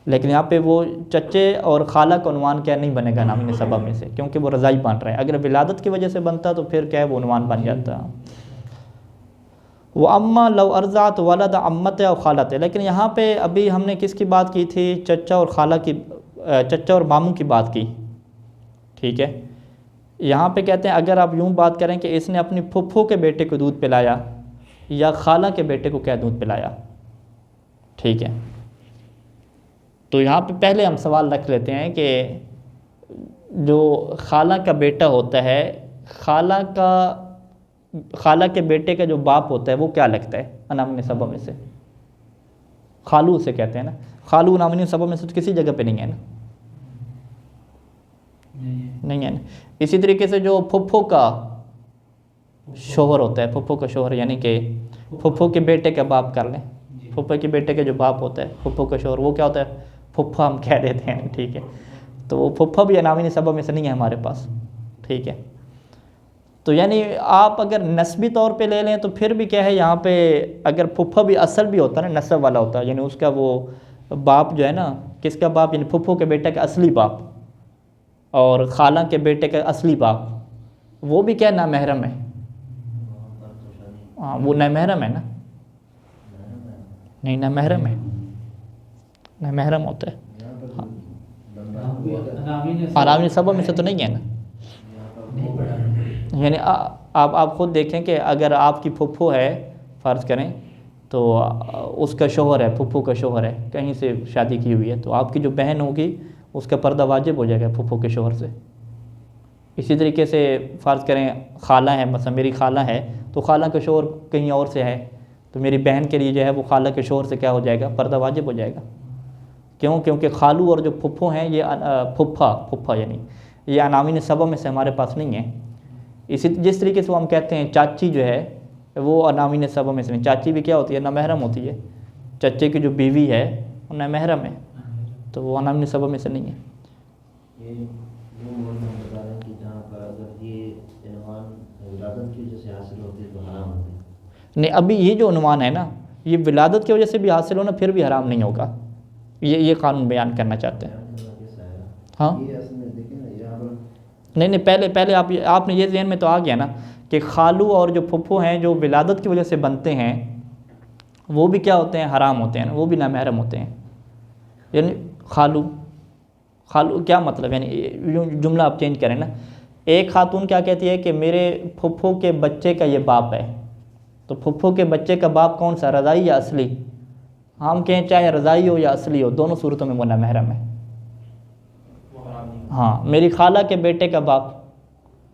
لیکن یہاں پہ وہ چچے اور خالہ کا عنوان کیا نہیں بنے گا نامی نسبہ میں سے، کیونکہ وہ رضائی بن رہا ہے. اگر ولادت کی وجہ سے بنتا تو پھر کیا ہے؟ وہ عنوان بن جاتا. وَأَمَّا لَوْ أَرْضَعَتْ وَلَدَ عَمَّتِهَا أَوْ خَالَتِهَا، لیکن یہاں پہ ابھی ہم نے کس کی بات کی تھی؟ چچا اور خالہ کی، چچا اور ماموں کی بات کی. ٹھیک ہے، یہاں پہ کہتے ہیں اگر آپ یوں بات کریں کہ اس نے اپنی پھپھو کے بیٹے کو دودھ پلایا یا خالہ کے بیٹے کو کیا دودھ پلایا. ٹھیک ہے، تو یہاں پہ پہلے ہم سوال رکھ لیتے ہیں کہ جو خالہ کا بیٹا ہوتا ہے، خالہ کے بیٹے کا جو باپ ہوتا ہے وہ کیا لگتا ہے انام نسبہ میں سے؟ خالو سے کہتے ہیں نا. خالو انام نسبہ میں سے تو کسی جگہ پہ نہیں ہے نا، نہیں ہے نا. اسی طریقے سے جو پھپھو کا شوہر ہوتا ہے، پھپھو کا شوہر یعنی کہ پھپھو کے بیٹے کا باپ کر لیں، پھپھو کے بیٹے کا جو باپ ہوتا ہے پھپھو کا شوہر، وہ کیا ہوتا ہے؟ پھپھا ہم کہہ دیتے ہیں. ٹھیک ہے، تو وہ پھپھا بھی انامی نسبہ میں سے نہیں ہے ہمارے پاس. ٹھیک ہے، تو یعنی آپ اگر نسبی طور پہ لے لیں تو پھر بھی کیا ہے یہاں پہ، اگر پھپھا بھی اصل بھی ہوتا ہے نا، نسب والا ہوتا ہے، یعنی اس کا وہ باپ جو ہے نا، کس کا باپ؟ یعنی پھپھو کے بیٹے کا اصلی باپ اور خالہ کے بیٹے کا اصلی باپ، وہ بھی کیا نامحرم ہے. ہاں، وہ نامحرم ہے نا، نہیں نامحرم ہے، نامحرم ہوتا ہے. انامی نسبہ میں سے تو نہیں ہے نا. یعنی آپ خود دیکھیں کہ اگر آپ کی پھپھو ہے فرض کریں تو اس کا شوہر ہے، پھپھو کا شوہر ہے، کہیں سے شادی کی ہوئی ہے، تو آپ کی جو بہن ہوگی اس کا پردہ واجب ہو جائے گا پھپھو کے شوہر سے. اسی طریقے سے فرض کریں خالہ ہے، مثلا میری خالہ ہے تو خالہ کا شوہر کہیں اور سے ہے، تو میری بہن کے لیے جو ہے وہ خالہ کے شوہر سے کیا ہو جائے گا؟ پردہ واجب ہو جائے گا. کیوں؟ کیونکہ خالو اور جو پھپھو ہیں یہ پھپھا یعنی یہ انامی نسبہ میں سے ہمارے پاس نہیں ہے. جس طریقے سے وہ ہم کہتے ہیں چاچی جو ہے وہ انامی نسبہ میں سے نہیں. چاچی بھی کیا ہوتی ہے؟ نامحرم ہوتی ہے. چچے کی جو بیوی ہے وہ نامحرم ہے، تو وہ انامی نسبہ میں سے نہیں ہے. یہ وہ بتا رہے ہیں کہ جہاں پر اگر یہ عنوان ولادت کی وجہ سے حاصل ہوتی ہے تو حرام ہوتی ہے. نہیں، ابھی یہ جو عنوان ہے نا، یہ ولادت کی وجہ سے بھی حاصل ہونا پھر بھی حرام نہیں ہوگا. یہ قانون بیان کرنا چاہتے ہیں. ہاں، نہیں پہلے آپ نے یہ ذہن میں تو آ گیا نا کہ خالو اور جو پھپھو ہیں جو ولادت کی وجہ سے بنتے ہیں وہ بھی کیا ہوتے ہیں؟ حرام ہوتے ہیں، وہ بھی نامحرم ہوتے ہیں. یعنی خالو کیا مطلب؟ یعنی جملہ آپ چینج کریں نا. ایک خاتون کیا کہتی ہے کہ میرے پھپھو کے بچے کا یہ باپ ہے، تو پھپھو کے بچے کا باپ کون سا؟ رضائی یا اصلی؟ ہم کہیں چاہے رضائی ہو یا اصلی ہو، دونوں صورتوں میں وہ نامحرم ہے. ہاں، میری خالہ کے بیٹے کا باپ،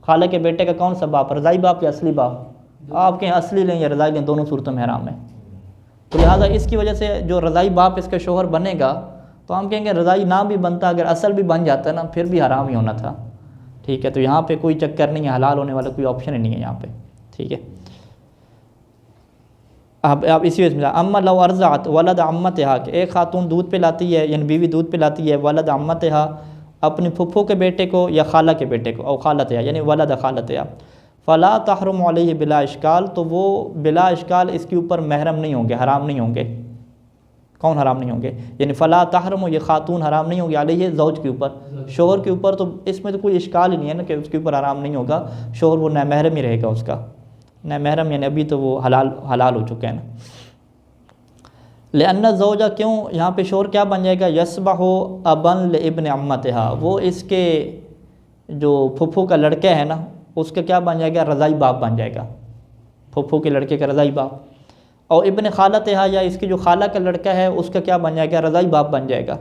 خالہ کے بیٹے کا کون سا باپ؟ رضائی باپ یا اصلی باپ؟ آپ کہیں اصلی لیں یا رضائی لیں، دونوں صورتوں میں حرام ہے. تو لہٰذا اس کی وجہ سے جو رضائی باپ اس کا شوہر بنے گا تو ہم کہیں گے رضائی نہ بھی بنتا، اگر اصل بھی بن جاتا ہے نا پھر بھی حرام ہی ہونا تھا. ٹھیک ہے، تو یہاں پہ کوئی چکر نہیں ہے، حلال ہونے والا کوئی آپشن ہی نہیں ہے یہاں پہ. ٹھیک ہے، آپ اسی وجہ سے اما لو ارضعت ولد عمتها، کہ ایک خاتون دودھ پلاتی ہے یعنی بیوی دودھ پلاتی ہے، ولد عمتها اپنی پھپھو کے بیٹے کو یا خالہ کے بیٹے کو، او خالتها یعنی ولد خالتها، فلا تحرم علیہ بلا اشکال، تو وہ بلا اشکال اس کے اوپر محرم نہیں ہوں گے، حرام نہیں ہوں گے. کون حرام نہیں ہوں گے؟ یعنی فلا تحرم، یہ خاتون حرام نہیں ہوگی علیہ زوج کے اوپر، شوہر کے اوپر. تو اس میں تو کوئی اشکال ہی نہیں ہے نا کہ اس کے اوپر حرام نہیں ہوگا، شوہر وہ نامحرم ہی رہے گا اس کا. نامحرم یعنی ابھی تو وہ حلال ہو چکے ہیں نا. لأن الزوجہ، کیوں یہاں پہ شوہر کیا بن جائے گا؟ یصبح ابن لابن عمتها، وہ اس کے جو پھپھو کا لڑکا ہے نا اس کا کیا بن جائے گا؟ رضائی باپ بن جائے گا، پھپھو کے لڑکے کا رضائی باپ. اور ابن خالتہا یا اس کی جو خالہ کا لڑکا ہے اس کا کیا بن جائے گا؟ رضائی باپ بن جائے گا.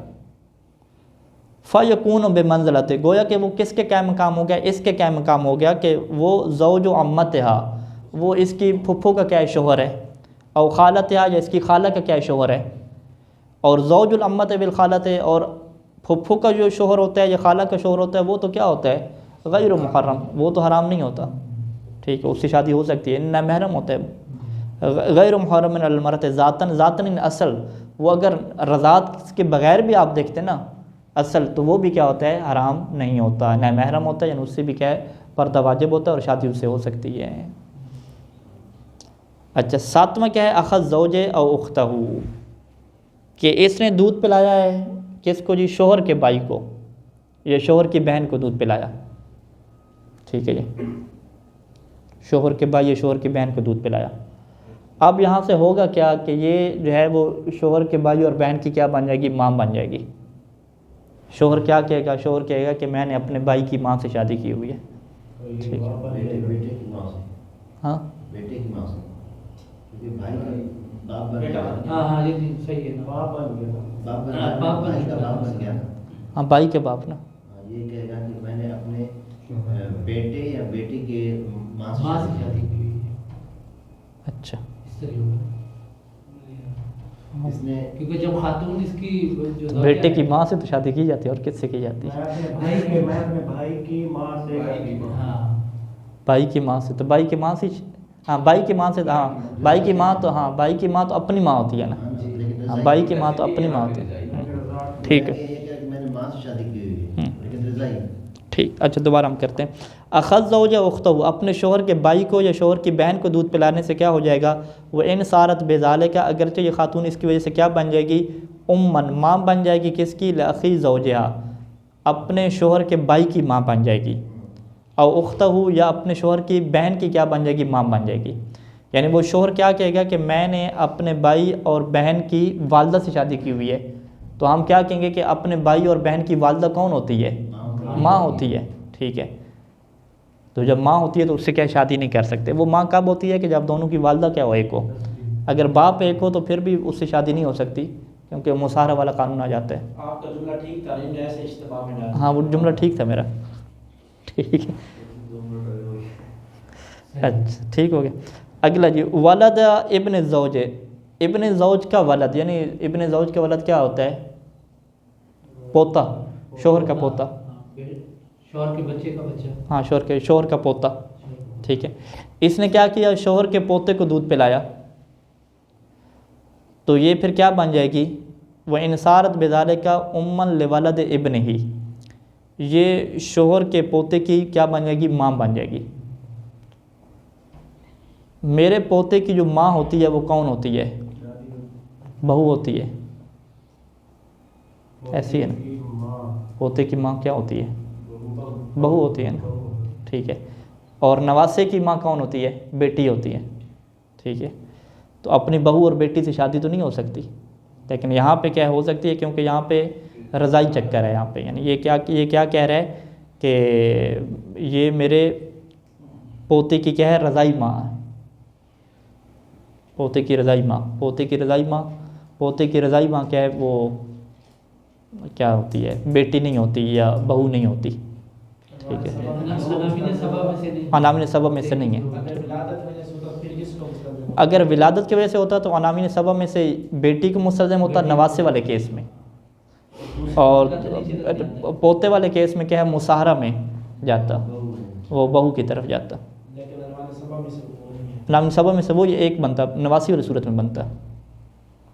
فَيَكُونُ بِمَنزِلَتِ، گویا کہ وہ کس کے کیا مقام ہو گیا؟ اس کے کیا مقام ہو گیا کہ وہ زوج عمتہا، وہ اس کی پھپھو کا کیا شوہر ہے، اور خالتہا یا اس کی خالہ کا کیا شوہر ہے. اور زوج العمت بالخالت، اور پھپھو کا جو شوہر ہوتا ہے یا خالہ کا شوہر ہوتا ہے وہ تو کیا ہوتا ہے؟ غیر محرم، وہ تو حرام نہیں ہوتا. ٹھیک ہے، اس سے شادی ہو سکتی ہے، نامحرم ہوتا ہے. غیر محرم من المرأۃ ذاتاً اصل، وہ اگر رضاعت کے بغیر بھی آپ دیکھتے نا اصل، تو وہ بھی کیا ہوتا ہے؟ حرام نہیں ہوتا، نامحرم ہوتا ہے. یعنی اس سے بھی کیا ہے؟ پردہ واجب ہوتا ہے اور شادی اس سے ہو سکتی ہے. اچھا، ساتواں کیا ہے؟ اخذ زوج او اختہ، کہ اس نے دودھ پلایا ہے کس کو جی؟ شوہر کے بھائی کو یا شوہر کی بہن کو دودھ پلایا. ٹھیک ہے جی، شوہر کے بھائی یا شوہر کی بہن کو دودھ پلایا. اب یہاں سے ہوگا کیا کہ یہ جو ہے وہ شوہر کے بھائی اور بہن کی کیا بن جائے گی؟ ماں بن جائے گی. شوہر کیا کہے گا؟ شوہر کہے گا کہ میں نے اپنے بھائی کی ماں سے شادی کی ہوئی ہے. ٹھیک ہے، بیٹے کی ماں سے، ہاں بیٹے کی ماں سے، کیونکہ بھائی کا باپ بن گیا. ہاں یہ صحیح ہے نا، باپ بن گیا، باپ بن گیا، باپ بھائی کا باپ بن گیا نا. ہاں بھائی کے باپ نا. یہ کہے گا کہ میں نے اپنے بیٹے یا بیٹی کے ماں سے ماں سے شادی شادی کی. کی ہوئی ہے، اچھا، اس طرح ہوگا. اس نے کیونکہ جب خاتون اس کی جو تو بیٹے کی ماں سے تو شادی کی جاتی ہے، اور کس سے کی جاتی ہے؟ میں اپنے بھائی کی ماں سے ہاں بھائی کی ماں سے، تو بھائی کی ماں سے، ہاں بھائی کی ماں سے، ہاں بھائی کی ماں تو، ہاں بھائی کی ماں تو اپنی ماں ہوتی ہے نا. ہاں بھائی کی ماں تو اپنی ماں ہوتی ہے. ٹھیک ہے، یہ کہا کہ میں نے ماں سے شادی کی ہوئی ہے، لیکن رضا ہی. ٹھیک. اچھا دوبارہ ہم کرتے ہیں. اخذ زوج اختہ، اپنے شوہر کے بھائی کو یا شوہر کی بہن کو دودھ پلانے سے کیا ہو جائے گا؟ وہ ان صارت بذالک، اگرچہ یہ خاتون اس کی وجہ سے کیا بن جائے گی؟ امن، ماں بن جائے گی. کس کی؟ لاخی زوجہا، اپنے شوہر کے بھائی کی ماں بن جائے گی. اور اختہ، یا اپنے شوہر کی بہن کی کیا بن جائے گی؟ ماں بن جائے گی. یعنی وہ شوہر کیا کہے گا کہ میں نے اپنے بھائی اور بہن کی والدہ سے شادی کی ہوئی ہے، تو ہم کیا کہیں گے کہ اپنے بھائی اور بہن کی والدہ کون ہوتی ہے؟ ماں ہوتی ہے. ٹھیک ہے، تو جب ماں ہوتی ہے تو اس سے کیا شادی نہیں کر سکتے. وہ ماں کب ہوتی ہے؟ کہ جب دونوں کی والدہ کیا ہو؟ ایک ہو. اگر باپ ایک ہو تو پھر بھی اس سے شادی نہیں ہو سکتی، کیونکہ مصاہرہ والا قانون آ جاتا ہے. آپ کا جملہ ٹھیک تھا، لیکن ایسے اشتباہ میں ڈال. ہاں وہ جملہ ٹھیک تھا میرا. ٹھیک ہے، اچھا ٹھیک ہو گیا. اگلا جی، ولد ابن زوج، ابن زوج کا ولد، یعنی ابن زوج کا ولد کیا ہوتا ہے؟ پوتا، شوہر کا پوتا. شوہر کے بچے کا بچہ. ہاں شوہر کا پوتا. ٹھیک ہے، اس نے کیا کیا؟ شوہر کے پوتے کو دودھ پلایا، تو یہ پھر کیا بن جائے گی؟ وہ انصارت بذالک امن لولد ابن ہی، یہ شوہر کے پوتے کی کیا بن جائے گی؟ ماں بن جائے گی. میرے پوتے کی جو ماں ہوتی ہے وہ کون ہوتی ہے؟ بہو ہوتی ہے. ایسی ہے نا، پوتے کی ماں کیا ہوتی ہے؟ بہو ہوتی ہے نا. ٹھیک ہے، اور نواسے کی ماں کون ہوتی ہے؟ بیٹی ہوتی ہے. ٹھیک ہے، تو اپنی بہو اور بیٹی سے شادی تو نہیں ہو سکتی، لیکن یہاں پہ کیا ہو سکتی ہے؟ کیونکہ یہاں پہ رضائی چکر ہے. یہاں پہ یعنی یہ کیا کہہ رہا ہے کہ یہ میرے پوتے کی کیا ہے؟ رضائی ماں ہے. پوتے کی رضائی ماں، پوتے کی رضائی ماں، پوتے کی رضائی ماں کیا ہے؟ وہ کیا ہوتی ہے؟ بیٹی نہیں ہوتی یا بہو نہیں ہوتی. ٹھیک ہے، عناوین سبب میں سے نہیں ہے. اگر ولادت کی وجہ سے ہوتا تو عناوین سبب میں سے بیٹی کو مستلزم ہوتا نواسے والے کیس میں، اور پوتے والے کیس میں کیا ہے؟ مصاہرہ میں جاتا، وہ بہو کی طرف جاتا. عناوین سبب میں سے وہ یہ ایک بنتا، نواسی والی صورت میں بنتا.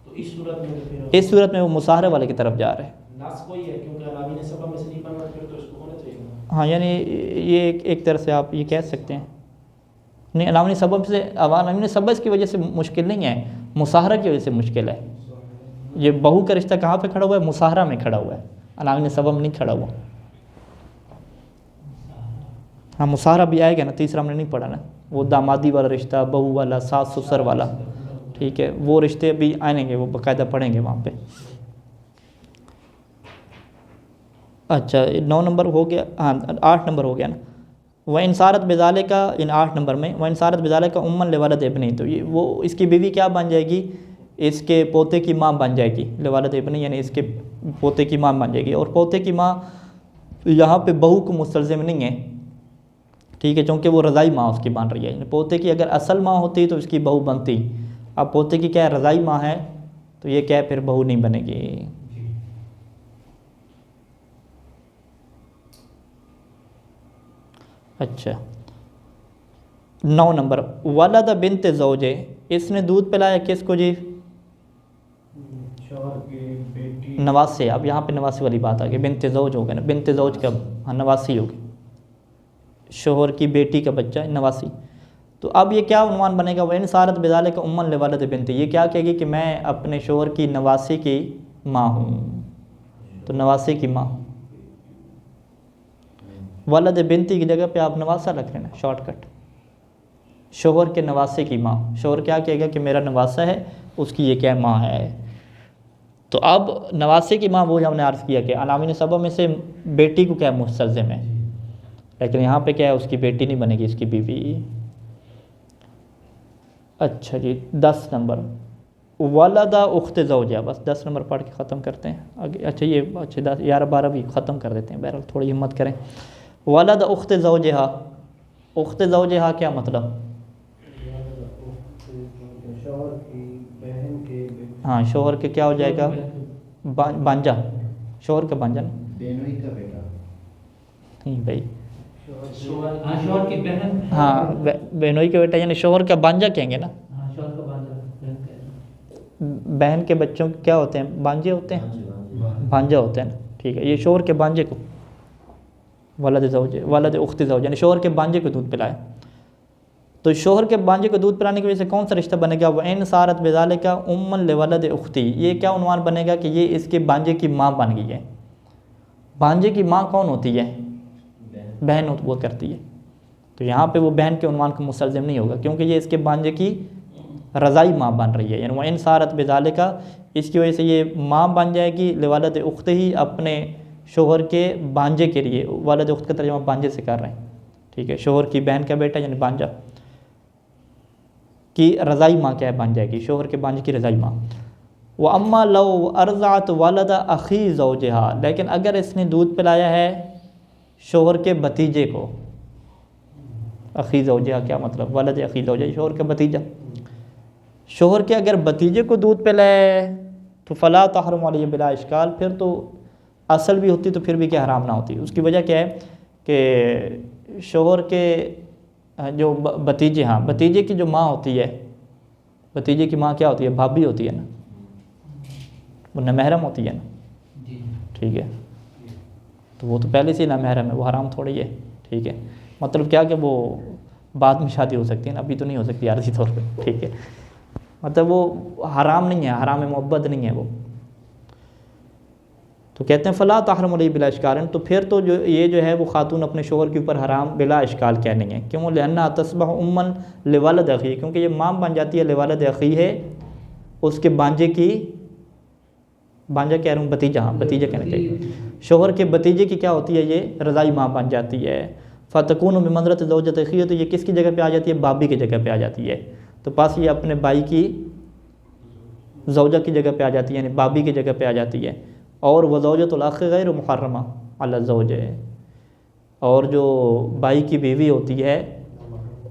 تو اس صورت میں اس صورت میں وہ مصاہرے والے کی طرف جا رہے ہیں. ناس کوئی ہے، کیونکہ عناوین سبب میں سے نہیں بن رہا، پھر تو اس کو ہونا چاہیے. ہاں یعنی یہ ایک طرح سے آپ یہ کہہ سکتے ہیں. نہیں، عناوین سبب سے، عناوین سبب کی وجہ سے مشکل نہیں ہے، مصاہرہ کی وجہ سے مشکل ہے. یہ بہو کا رشتہ کہاں پہ کھڑا ہوا ہے؟ مصاہرہ میں کھڑا ہوا ہے، عناوین سبب نہیں کھڑا ہوا. ہاں مصاہرہ بھی آئے گا نا، تیسرا ہم نے نہیں پڑھا نا، وہ دامادی والا رشتہ، بہو والا، ساس سسر والا. ٹھیک ہے، وہ رشتے بھی آئیں گے، وہ باقاعدہ پڑھیں گے وہاں پہ. اچھا 9 نمبر ہو گیا، ہاں 8 نمبر ہو گیا نا. وہ انصارت بزالے کا ان 8 نمبر میں وہ انصارت بزالے کا امن لولد ابنی، تو یہ وہ اس کی بیوی کیا بن جائے گی، اس کے پوتے کی ماں بن جائے گی، لولد ابنی یعنی اس کے پوتے کی ماں بن جائے گی. اور پوتے کی ماں یہاں پہ بہو کو مستلزم نہیں ہے، ٹھیک ہے، چونکہ وہ رضائی ماں اس کی بن رہی ہے. یعنی پوتے کی اگر اصل ماں ہوتی تو اس کی بہو بنتی، اب پوتے کی کیا ہے رضائی ماں ہے تو یہ کیا ہے پھر بہو نہیں بنے گی. اچھا 9 نمبر ولد بنت زوجے، اس نے دودھ پلایا کس کو جی، شوہر کی بیٹی نواسے. اب یہاں پہ نواسے والی بات آ گئی، بنت زوج ہو گیا نا، بنت زوج کا ہاں نواسی ہوگی، شوہر کی بیٹی کا بچہ نواسی. تو اب یہ کیا عنوان بنے گا، وہ انصارت بذالک کا امن لولد بنت، یہ کیا کہے گی کہ میں اپنے شوہر کی نواسی کی ماں ہوں، تو نواسی کی ماں. ولد بنتی کی جگہ پہ آپ نواسا رکھ لینا شارٹ کٹ، شوہر کے نواسے کی ماں. شوہر کیا کہے گا کہ میرا نواسا ہے، اس کی یہ کیا ماں ہے. تو اب نواسے کی ماں وہ ہم نے عرض کیا کہ عناوین سبع میں سے بیٹی کو کیا مستلزم ہے، لیکن یہاں پہ کیا ہے اس کی بیٹی نہیں بنے گی، اس کی بیوی. اچھا جی 10 نمبر ولد اخت زوجہ، بس 10 نمبر پڑھ کے ختم کرتے ہیں آگے. اچھا یہ اچھا 10 11 12 بھی ختم کر دیتے ہیں، بہرحال تھوڑی ہمت کریں. ولد اخت زوجہ، اخت زوجہ کیا مطلب، شوہر کی بہن کے ہاں شوہر کے کیا ہو جائے گا بانجا، شوہر کا بانجا نا، بینوئی کا بیٹا. نہیں بھائی، شوہر کی بہن، ہاں بہنوئی کا بیٹا یعنی شوہر کا بانجا کہیں گے نا. شوہر کا بانجا، بہن کے بچوں کیا ہوتے ہیں، بانجے ہوتے ہیں، بانجا ہوتے ہیں نا، ٹھیک ہے. یہ شوہر کے بانجے کو ولد زوجہ، ولد اخت زوجہ یعنی شوہر کے بانجے کو دودھ پلائے. تو شوہر کے بانجے کو دودھ پلانے کی وجہ سے کون سا رشتہ بنے گا، وہ ان صارت بذالک امن لولد اختی، یہ کیا عنوان بنے گا کہ یہ اس کے بانجے کی ماں بن گئی ہے. بانجے کی ماں کون ہوتی ہے، بہن وہ کرتی ہے. تو یہاں پہ وہ بہن کے عنوان کا مستلزم نہیں ہوگا کیونکہ یہ اس کے بانجے کی رضائی ماں بن رہی ہے. یعنی وہ ان صارت بذالک، اس کی وجہ سے یہ ماں بن جائے گی لولد اخت ہی، اپنے شوہر کے بانجے کے لیے. ولد اخت کا ترجمہ بانجے سے کر رہے ہیں، ٹھیک ہے. شوہر کی بہن کا بیٹا یعنی بانجا کی رضائی ماں کیا ہے بن جائے گی، شوہر کے بانجے کی رضائی ماں. وَأَمَّا لَوْ أَرْضَعَتْ وَلَدَ أَخِي زَوْجِهَا، لیکن اگر اس نے دودھ پلایا ہے شوہر کے بھتیجے کو، اخی زوجہ کیا مطلب، ولد اخی زوجہ شوہر کا بھتیجا. شوہر کے اگر بھتیجے کو دودھ پلائے تو فلا تحرم علیہ بلا اشکال، پھر تو اصل بھی ہوتی تو پھر بھی کیا حرام نہ ہوتی. اس کی وجہ کیا ہے کہ شوہر کے جو بھتیجے، ہاں بھتیجے کی جو ماں ہوتی ہے، بھتیجے کی ماں کیا ہوتی ہے، بھابھی ہوتی ہے نا، وہ نامحرم ہوتی ہے نا، ٹھیک ہے. تو وہ تو پہلے سے ہی نامحرم ہے، وہ حرام تھوڑی ہے، ٹھیک ہے. مطلب کیا کہ وہ بعد میں شادی ہو سکتی ہے نا، ابھی تو نہیں ہو سکتی عارضی طور پہ، ٹھیک ہے. مطلب وہ حرام نہیں ہے، حرام محبت نہیں ہے وہ. تو کہتے ہیں فلا تحرم علیہ بلا اشکال، تو پھر تو جو یہ جو ہے وہ خاتون اپنے شوہر کے اوپر حرام بلا اشکال کیا نہیں ہے. کیوں، لأنہا تصبح امن لولد اخی، کیونکہ یہ ماں بن جاتی ہے لولد اخی ہے، اس کے بانجے کی، بانجا کہہ رہا ہوں بھتیجا، ہاں بھتیجا کہنا چاہیے. شوہر کے بھتیجے کی کیا ہوتی ہے، یہ رضائی ماں بن جاتی ہے. فتکون بمنزلۃ زوجۃ اخی، تو یہ کس کی جگہ پہ آ جاتی ہے، بھابھی کی جگہ پہ آ جاتی ہے. تو پاس یہ اپنے بھائی کی زوجہ کی جگہ پہ آ جاتی ہے، یعنی بھابھی کی جگہ پہ آ جاتی ہے. اور وہ زوجۃ الاخ غیر محرمہ علی الزوج، اور جو بھائی کی بیوی ہوتی ہے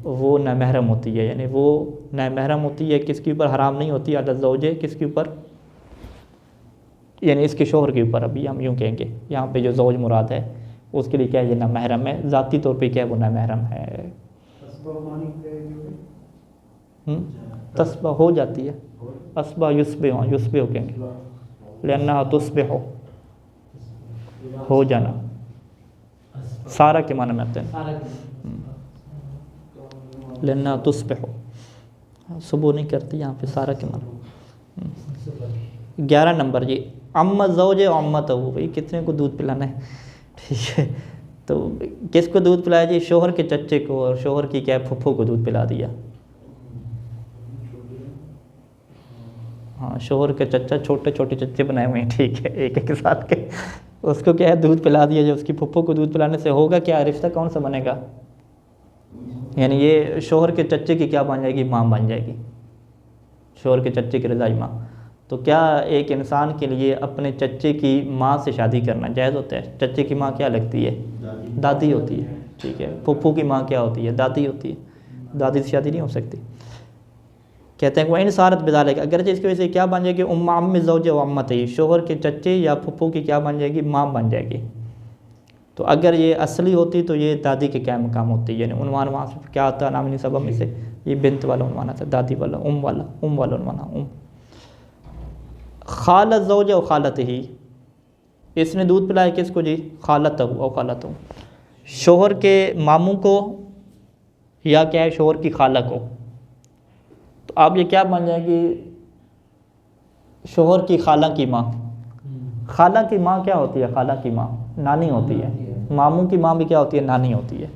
وہ نامحرم ہوتی ہے، یعنی وہ نامحرم ہوتی ہے، کس کے اوپر حرام نہیں ہوتی، علی الزوج کس کے اوپر، یعنی اس کے شوہر کے اوپر. ابھی ہم یوں کہیں گے یہاں پہ جو زوج مراد ہے اس کے لیے کیا ہے، یہ نامحرم ہے، ذاتی طور پہ کیا ہے وہ نامحرم ہے. تصبح ہو جاتی ہے، اصبح یصبح، یصبح کہیں گے، لأنہا تصبح ہو جانا، سارا کے معنی میں آتے ہیں، لأنہا تصبح صبح نہیں کرتی، یہاں پہ سارا کے معنی. 11 نمبر جی ام الزوج امتہ، بھائی کتنے کو دودھ پلانا ہے، ٹھیک ہے. تو کس کو دودھ پلایا جی، شوہر کے چچے کو، اور شوہر کی کیا پھپھو کو دودھ پلا دیا. ہاں شوہر کے چچا، چھوٹے چھوٹے چچے بنائے ہوئے ہیں، ٹھیک ہے، ایک ایک سال کے، اس کو کیا ہے دودھ پلا دیا. جو اس کی پھپھو کو دودھ پلانے سے ہوگا کیا، رشتہ کون سا بنے گا، یعنی یہ شوہر کے چچے کی کیا بن جائے گی؟ ماں بن جائے گی، شوہر کے چچے کی رضائی ماں۔ تو کیا ایک انسان کے لیے اپنے چچے کی ماں سے شادی کرنا جائز ہوتا ہے؟ چچے کی ماں کیا لگتی ہے؟ دادی ہوتی ہے، ٹھیک ہے۔ پھپھو کی ماں کیا ہوتی ہے؟ دادی ہوتی ہے، دادی سے شادی نہیں ہو سکتی۔ کہتے ہیں کہ وہ انصارت بذالک، اگرچہ اس کی وجہ سے کیا بن جائے گی؟ عم الزوج و عمتہ، شوہر کے چچے یا پھپھو کی کیا بن جائے گی؟ ماں بن جائے گی۔ تو اگر یہ اصلی ہوتی تو یہ دادی کے کیا مقام ہوتی ہے؟ یعنی عنوان وہاں سے کیا آتا ہے؟ نام نسب میں سے یہ بنت والا عنوان آتا ہے، دادی والا، ام والا عنوان، ام۔ خالت زوج و خالت ہی، اس نے دودھ پلایا کس کو جی؟ خالت او خالت، شوہر کے ماموں کو یا کیا ہے؟ شوہر کی خالہ کو۔ تو اب یہ کیا بن جائے گی؟ شوہر کی خالہ کی ماں۔ خالہ کی ماں کیا ہوتی ہے؟ خالہ کی ماں نانی ہوتی ہے، ماموں کی ماں بھی کیا ہوتی ہے؟ نانی ہوتی ہے،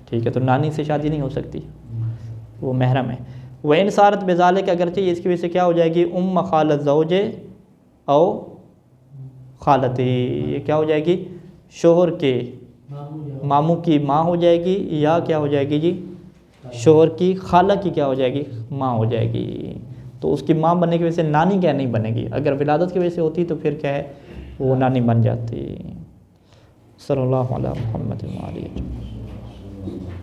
ٹھیک ہے۔ تو نانی سے شادی نہیں ہو سکتی، وہ محرم ہے۔ وہ انصارت بذالک، اگرچہ اس کی وجہ سے کیا ہو جائے گی؟ ام خالت زوج او خالت، یہ کیا ہو جائے گی؟ شوہر کے ماموں کی ماں ہو جائے گی، یا کیا ہو جائے گی جی؟ شوہر کی خالہ کی کیا ہو جائے گی؟ ماں ہو جائے گی۔ تو اس کی ماں بننے کی وجہ سے نانی کیا نہیں بنے گی؟ اگر ولادت کی وجہ سے ہوتی تو پھر کیا ہے؟ وہ نانی بن جاتی۔ صلی اللہ علیہ محمد و آلہ۔